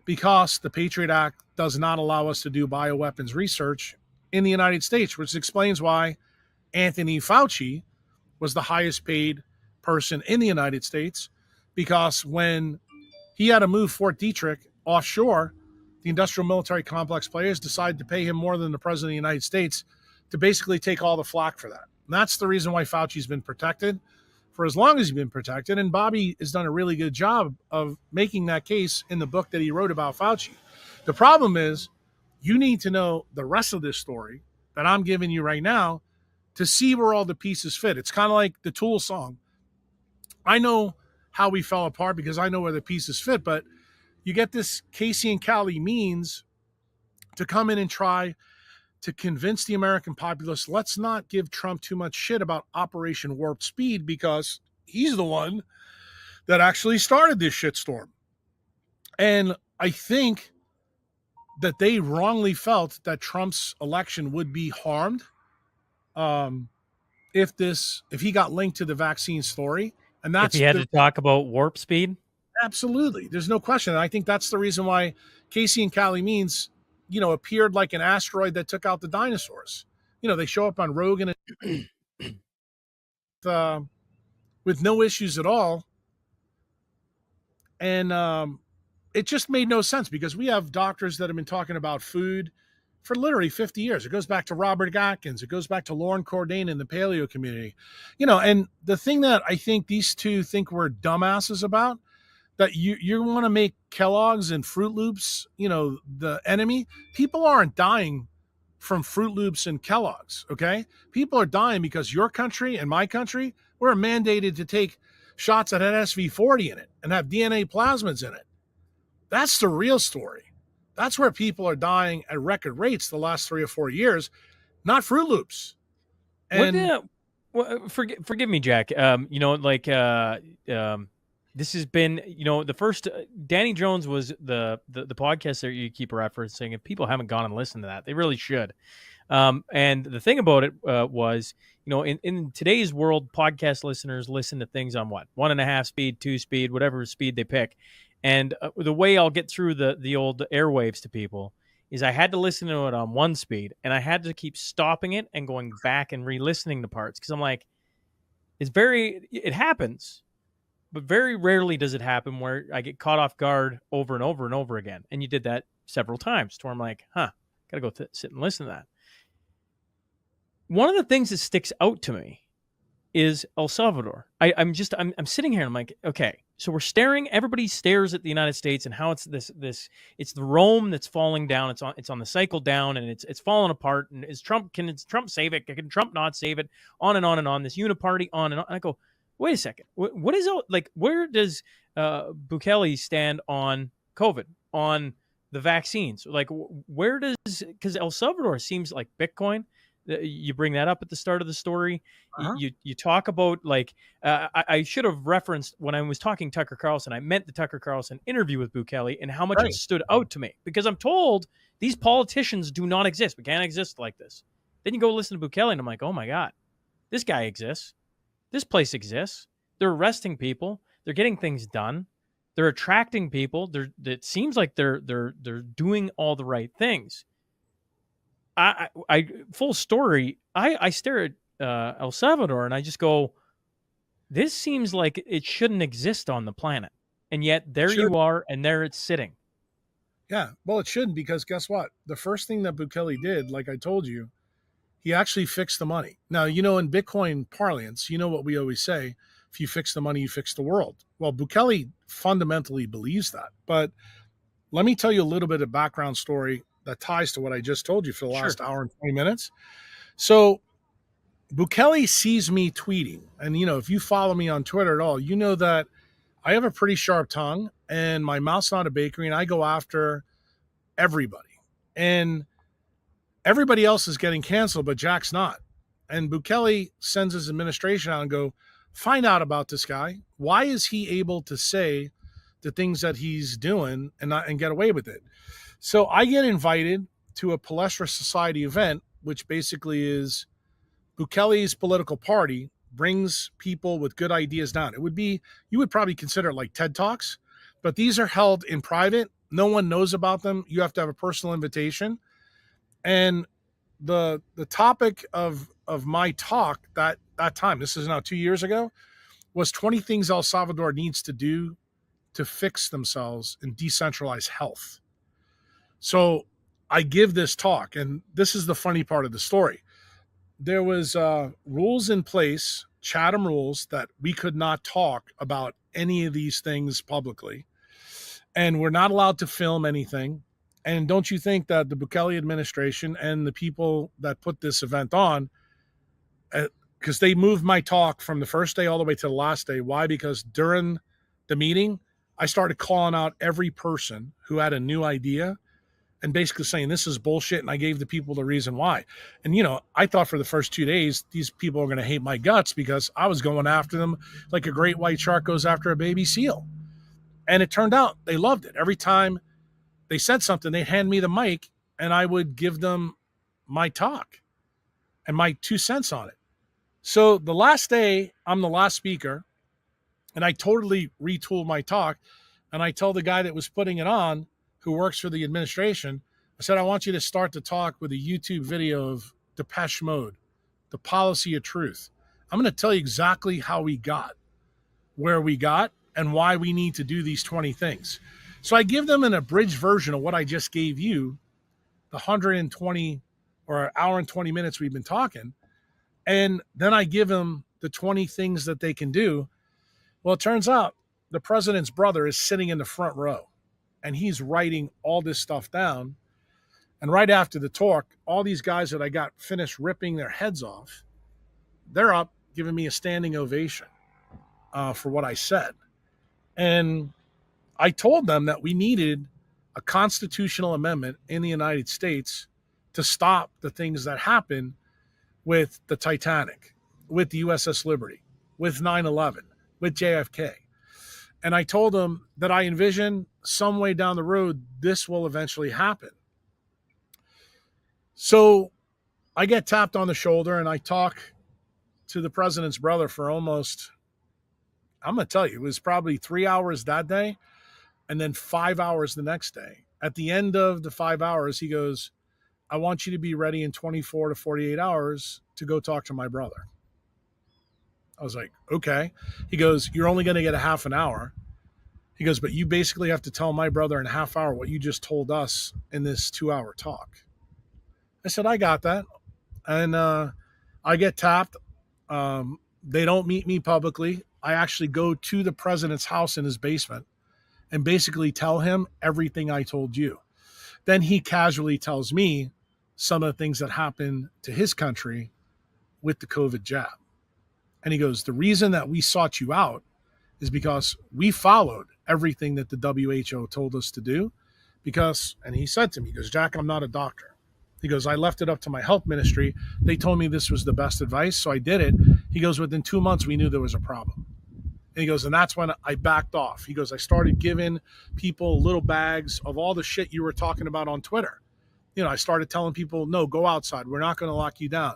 Speaker 1: because the Patriot Act does not allow us to do bioweapons research in the United States, which explains why Anthony Fauci was the highest paid person in the United States, because when he had to move Fort Detrick offshore, the industrial military complex players decided to pay him more than the president of the United States to basically take all the flack for that. And that's the reason why Fauci's been protected for as long as he's been protected. And Bobby has done a really good job of making that case in the book that he wrote about Fauci. The problem is you need to know the rest of this story that I'm giving you right now to see where all the pieces fit. It's kind of like the Tool song. I know how we fell apart because I know where the pieces fit, but you get this Casey and Callie Means to come in and try to convince the American populace, let's not give Trump too much shit about Operation Warp Speed, because he's the one that actually started this shitstorm. And I think that they wrongly felt that Trump's election would be harmed if he got linked to the vaccine story. And that's
Speaker 7: if he had to talk about warp speed.
Speaker 1: Absolutely. There's no question. And I think that's the reason why Casey and Callie Means, appeared like an asteroid that took out the dinosaurs. They show up on Rogan with no issues at all. And it just made no sense, because we have doctors that have been talking about food for literally 50 years. It goes back to Robert Atkins. It goes back to Lauren Cordain in the paleo community. And the thing that I think these two think we're dumbasses about, that you want to make Kellogg's and Fruit Loops, the enemy. People aren't dying from Fruit Loops and Kellogg's, okay? People are dying because your country and my country, we're mandated to take shots that had SV40 in it and have DNA plasmids in it. That's the real story. That's where people are dying at record rates the last 3 or 4 years, not Fruit Loops. And
Speaker 7: forgive me, Jack. This has been, the first Danny Jones was the podcast that you keep referencing. If people haven't gone and listened to that, they really should. And the thing about it was, in today's world, podcast listeners listen to things on 1.5 speed, 2 speed, whatever speed they pick. And the way I'll get through the old airwaves to people is I had to listen to it on 1 speed, and I had to keep stopping it and going back and re-listening to parts, because I'm like, it happens. But very rarely does it happen where I get caught off guard over and over and over again. And you did that several times to where I'm like, got to go sit and listen to that. One of the things that sticks out to me is El Salvador. I'm sitting here and I'm like, okay, so everybody stares at the United States and how it's it's the Rome that's falling down. It's on the cycle down, and it's falling apart. And can Trump save it? Can Trump not save it? On and on and on. This uniparty on and on. And I go, wait a second. What is it like? Where does Bukele stand on COVID, on the vaccines? Like, where does, because El Salvador seems like Bitcoin. You bring that up at the start of the story.
Speaker 1: Uh-huh.
Speaker 7: You talk about like I should have referenced when I was talking Tucker Carlson. I meant the Tucker Carlson interview with Bukele and how much it
Speaker 1: Right.
Speaker 7: stood out to me because I'm told these politicians do not exist. We can't exist like this. Then you go listen to Bukele and I'm like, oh my God, this guy exists. This place exists. They're arresting people. They're getting things done. They're attracting people. It seems like they're doing all the right things. I full story. I stare at El Salvador and I just go, this seems like it shouldn't exist on the planet, and yet there you are, and there it's sitting.
Speaker 1: Yeah, well, it shouldn't because guess what? The first thing that Bukele did, like I told you, he actually fixed the money. Now, in Bitcoin parlance, what we always say: if you fix the money, you fix the world. Well, Bukele fundamentally believes that. But let me tell you a little bit of background story that ties to what I just told you for the last hour and 20 minutes. So Bukele sees me tweeting. And, if you follow me on Twitter at all, you know that I have a pretty sharp tongue and my mouth's not a bakery and I go after everybody. And everybody else is getting canceled, but Jack's not. And Bukele sends his administration out and go, find out about this guy. Why is he able to say the things that he's doing and get away with it? So I get invited to a Palestra Society event, which basically is Bukele's political party brings people with good ideas down. You would probably consider it like TED Talks, but these are held in private. No one knows about them. You have to have a personal invitation. And the topic of my talk that time, this is now 2 years ago, was 20 things El Salvador needs to do to fix themselves and decentralize health. So I give this talk, and this is the funny part of the story. There was rules in place, Chatham rules, that we could not talk about any of these things publicly. And we're not allowed to film anything. And don't you think that the Bukele administration and the people that put this event on, because they moved my talk from the first day all the way to the last day. Why? Because during the meeting, I started calling out every person who had a new idea and basically saying this is bullshit, and I gave the people the reason why. And, I thought for the first 2 days, these people are going to hate my guts because I was going after them like a great white shark goes after a baby seal. And it turned out they loved it. Every time they said something, they'd hand me the mic, and I would give them my talk and my 2 cents on it. So the last day, I'm the last speaker, and I totally retooled my talk, and I told the guy that was putting it on, who works for the administration, I said, I want you to start the talk with a YouTube video of Depeche Mode, the policy of truth. I'm going to tell you exactly how we got where we got and why we need to do these 20 things. So I give them an abridged version of what I just gave you, the 120 or hour and 20 minutes we've been talking. And then I give them the 20 things that they can do. Well, it turns out the president's brother is sitting in the front row. And he's writing all this stuff down. And right after the talk, all these guys that I got finished ripping their heads off, they're up giving me a standing ovation for what I said. And I told them that we needed a constitutional amendment in the United States to stop the things that happen with the Titanic, with the USS Liberty, with 9/11, with JFK. And I told them that I envision some way down the road, this will eventually happen. So I get tapped on the shoulder and I talk to the president's brother for almost, I'm going to tell you, it was probably 3 hours that day and then 5 hours the next day. At the end of the 5 hours, he goes, I want you to be ready in 24 to 48 hours to go talk to my brother. I was like, okay. He goes, you're only going to get a half an hour. He goes, but you basically have to tell my brother in a half hour what you just told us in this 2-hour talk. I said, I got that. And I get tapped. They don't meet me publicly. I actually go to the president's house in his basement and basically tell him everything I told you. Then he casually tells me some of the things that happened to his country with the COVID jab. And he goes, the reason that we sought you out is because we followed everything that the WHO told us to do. Because, and he said to me, he goes, Jack, I'm not a doctor. He goes, I left it up to my health ministry. They told me this was the best advice, so I did it. He goes, within 2 months, we knew there was a problem. And he goes, and that's when I backed off. He goes, I started giving people little bags of all the shit you were talking about on Twitter. I started telling people, no, go outside. We're not going to lock you down.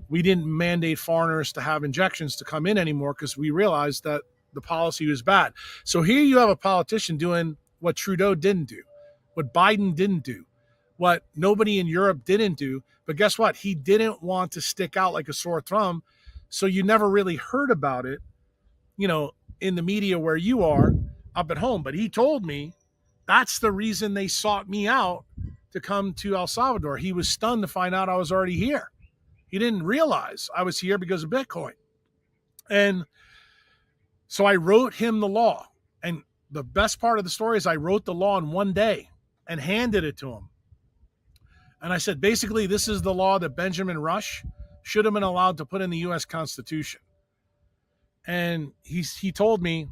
Speaker 1: We didn't mandate foreigners to have injections to come in anymore because we realized that the policy was bad. So here you have a politician doing what Trudeau didn't do, what Biden didn't do, what nobody in Europe didn't do. But guess what? He didn't want to stick out like a sore thumb. So you never really heard about it, in the media where you are up at home. But he told me that's the reason they sought me out to come to El Salvador. He was stunned to find out I was already here. He didn't realize I was here because of Bitcoin. And so I wrote him the law. And the best part of the story is I wrote the law in one day and handed it to him. And I said, basically, this is the law that Benjamin Rush should have been allowed to put in the U.S. Constitution. And he told me,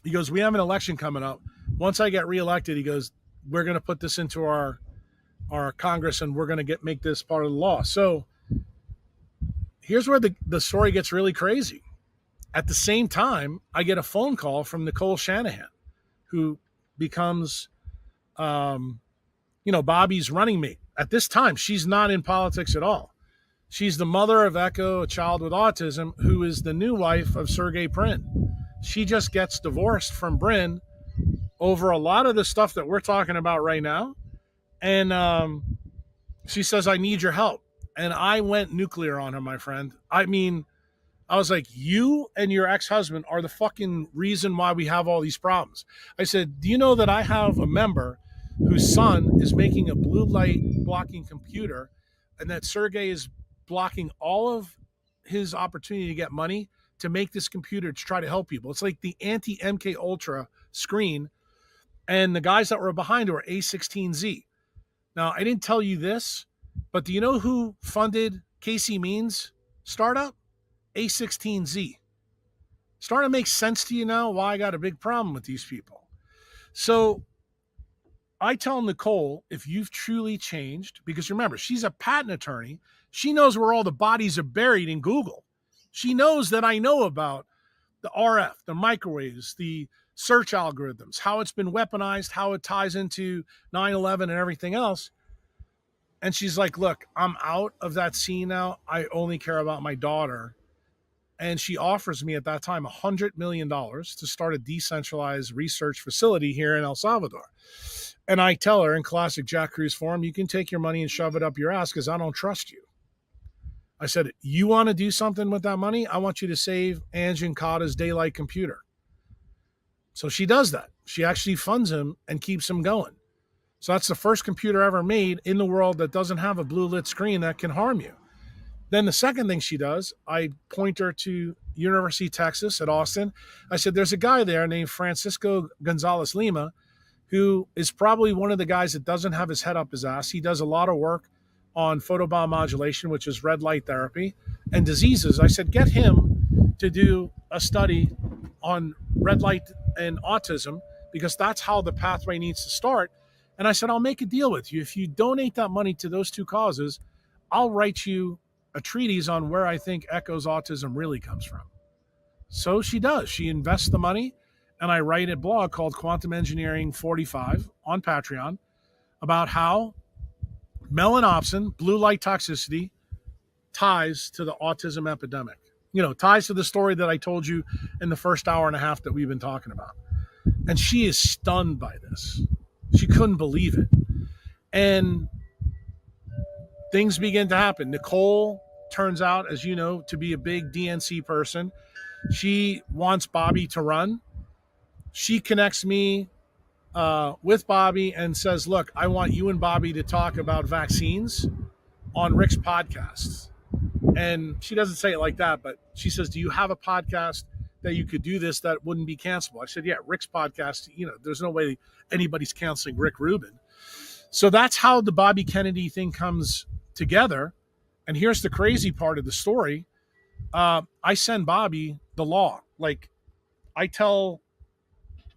Speaker 1: he goes, we have an election coming up. Once I get reelected, he goes, we're going to put this into our Congress and we're going to make this part of the law. So here's where the story gets really crazy. At the same time, I get a phone call from Nicole Shanahan, who becomes, Bobby's running mate. At this time, she's not in politics at all. She's the mother of Echo, a child with autism, who is the new wife of Sergey Brin. She just gets divorced from Brin over a lot of the stuff that we're talking about right now. And she says, I need your help. And I went nuclear on her, my friend. I mean, I was like, you and your ex-husband are the fucking reason why we have all these problems. I said, do you know that I have a member whose son is making a blue light blocking computer and that Sergey is blocking all of his opportunity to get money to make this computer to try to help people. It's like the anti-MK Ultra screen. And the guys that were behind it were A16Z. Now, I didn't tell you this, but do you know who funded Casey Means' startup? A16Z. Starting to make sense to you now why I got a big problem with these people. So I tell Nicole, if you've truly changed, because remember, she's a patent attorney. She knows where all the bodies are buried in Google. She knows that I know about the RF, the microwaves, the search algorithms, how it's been weaponized, how it ties into 9/11 and everything else. And she's like, look, I'm out of that scene now. I only care about my daughter. And she offers me at that time $100 million to start a decentralized research facility here in El Salvador. And I tell her in classic Jack Kruse form, you can take your money and shove it up your ass because I don't trust you. I said, you want to do something with that money? I want you to save Ange and Kata's daylight computer. So she does that. She actually funds him and keeps him going. So that's the first computer ever made in the world that doesn't have a blue lit screen that can harm you. Then the second thing she does, I point her to University of Texas at Austin. I said, there's a guy there named Francisco Gonzalez Lima, who is probably one of the guys that doesn't have his head up his ass. He does a lot of work on photobiomodulation, which is red light therapy, and diseases. I said, get him to do a study on red light and autism, because that's how the pathway needs to start. And I said, I'll make a deal with you. If you donate that money to those two causes, I'll write you a treatise on where I think Echo's autism really comes from. So she does. She invests the money, and I write a blog called Quantum Engineering 45 on Patreon about how melanopsin, blue light toxicity, ties to the autism epidemic. Ties to the story that I told you in the first hour and a half that we've been talking about. And she is stunned by this. She couldn't believe it. And things begin to happen. Nicole turns out, as you know, to be a big DNC person. She wants Bobby to run. She connects me with Bobby and says, look, I want you and Bobby to talk about vaccines on Rick's podcast. And she doesn't say it like that, but she says, do you have a podcast that you could do this that wouldn't be cancelable? I said, yeah, Rick's podcast, there's no way anybody's canceling Rick Rubin. So that's how the Bobby Kennedy thing comes together. And here's the crazy part of the story. I send Bobby the law. Like, I tell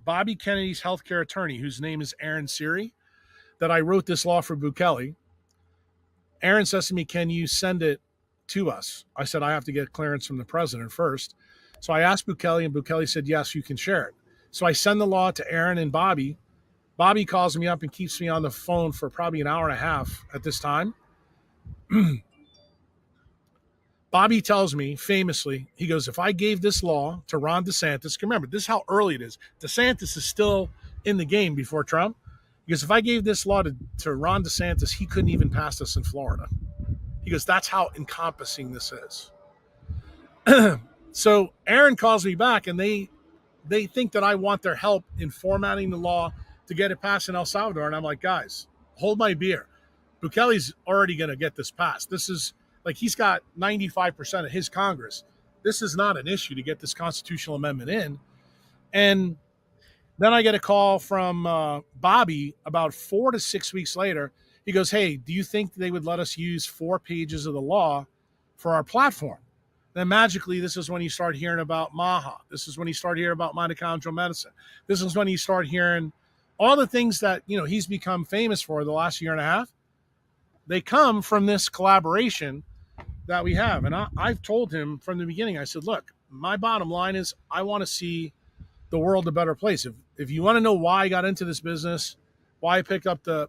Speaker 1: Bobby Kennedy's healthcare attorney, whose name is Aaron Siri, that I wrote this law for Bukele. Aaron says to me, can you send it to us? I said, I have to get clearance from the president first. So I asked Bukele, and Bukele said, yes, you can share it. So I send the law to Aaron and Bobby. Bobby calls me up and keeps me on the phone for probably an hour and a half at this time. Bobby tells me famously, he goes, if I gave this law to Ron DeSantis, remember, this is how early it is. DeSantis is still in the game before Trump. Because if I gave this law to Ron DeSantis, he couldn't even pass this in Florida. He goes, that's how encompassing this is. So Aaron calls me back, and they think that I want their help in formatting the law to get it passed in El Salvador. And I'm like, guys, hold my beer. Bukele's already going to get this passed. This is like, he's got 95% of his Congress. This is not an issue to get this constitutional amendment in. And then I get a call from Bobby about 4 to 6 weeks later. He goes, hey, do you think they would let us use 4 pages of the law for our platform? Then magically, this is when you start hearing about MAHA. This is when you start hearing about mitochondrial medicine. This is when you start hearing all the things that, you know, he's become famous for the last year and a half. They come from this collaboration that we have. And I've told him from the beginning, I said, look, my bottom line is I want to see the world a better place. If you want to know why I got into this business, why I picked up the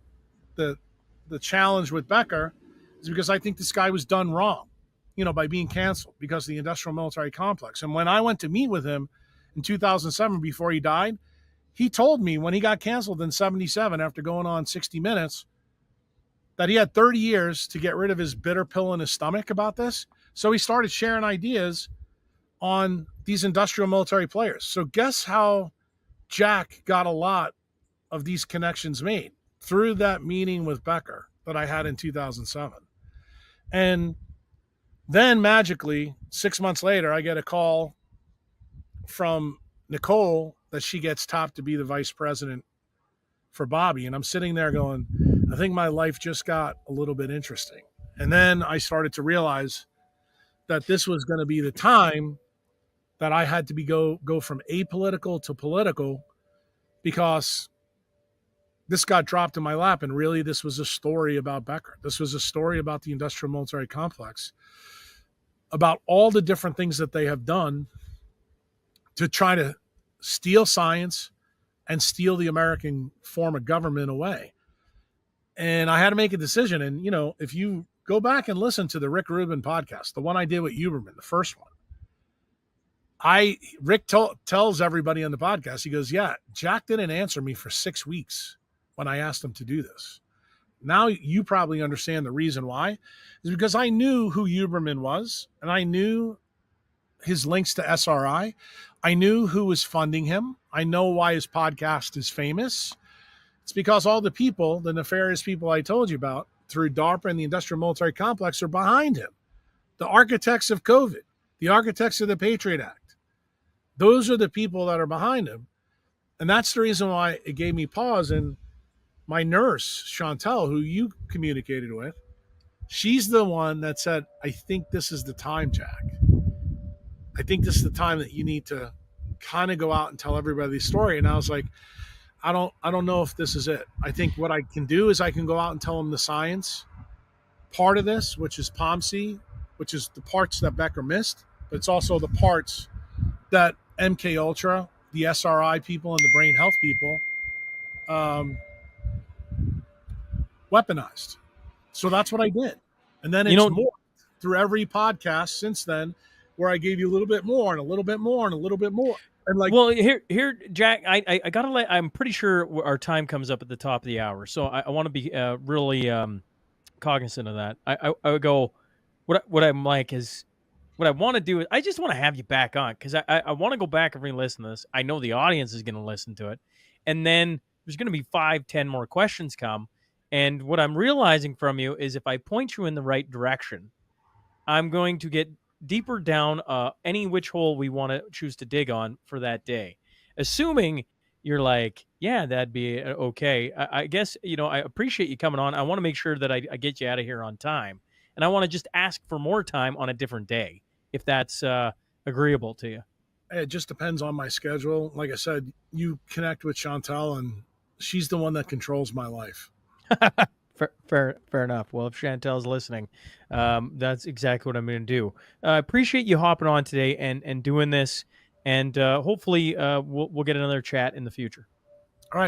Speaker 1: challenge with Becker, is because I think this guy was done wrong, you know, by being canceled because of the industrial military complex. And when I went to meet with him in 2007 before he died, he told me when he got canceled in 77 after going on 60 Minutes that he had 30 years to get rid of his bitter pill in his stomach about this. So he started sharing ideas on these industrial military players. So guess how Jack got a lot of these connections made? Through that meeting with Becker that I had in 2007. And then magically, 6 months later, I get a call from Nicole that she gets topped to be the vice president for Bobby. And I'm sitting there going, I think my life just got a little bit interesting. And then I started to realize that this was going to be the time that I had to go from apolitical to political, because this got dropped in my lap. And really, this was a story about Becker. This was a story about the industrial military complex, about all the different things that they have done to try to steal science and steal the American form of government away. And I had to make a decision. And, you know, if you go back and listen to the Rick Rubin podcast, the one I did with Huberman, the first one, Rick tells everybody on the podcast, he goes, yeah, Jack didn't answer me for 6 weeks when I asked him to do this. Now you probably understand the reason why. Is because I knew who Huberman was, and I knew his links to SRI. I knew who was funding him. I know why his podcast is famous. It's because all the people, the nefarious people I told you about through DARPA and the industrial military complex, are behind him. The architects of COVID, the architects of the Patriot Act. Those are the people that are behind him. And that's the reason why it gave me pause. And my nurse, Chantel, who you communicated with, she's the one that said, I think this is the time, Jack. I think this is the time that you need to kind of go out and tell everybody the story. And I was like, I don't know if this is it. I think what I can do is I can go out and tell them the science part of this, which is POMC, which is the parts that Becker missed, but it's also the parts that MK Ultra, the SRI people, and the brain health people weaponized. So that's what I did. And then it's more through every podcast since then, where I gave you a little bit more and a little bit more and a little bit more. And like,
Speaker 7: well, here, Jack, I gotta let. I'm pretty sure our time comes up at the top of the hour, so I want to be really cognizant of that. I would go. What I'm like is, what I want to do is I just want to have you back on, because I want to go back and re-listen to this. I know the audience is going to listen to it, and then there's going to be 5-10 more questions come. And what I'm realizing from you is if I point you in the right direction, I'm going to get deeper down any which hole we want to choose to dig on for that day. Assuming you're like, yeah, that'd be okay. I guess, I appreciate you coming on. I want to make sure that I get you out of here on time. And I want to just ask for more time on a different day, if that's agreeable to you.
Speaker 1: It just depends on my schedule. Like I said, you connect with Chantel, and she's the one that controls my life.
Speaker 7: Fair enough. Well, if Chantel's listening, that's exactly what I'm going to do. I appreciate you hopping on today and doing this, and hopefully we'll get another chat in the future.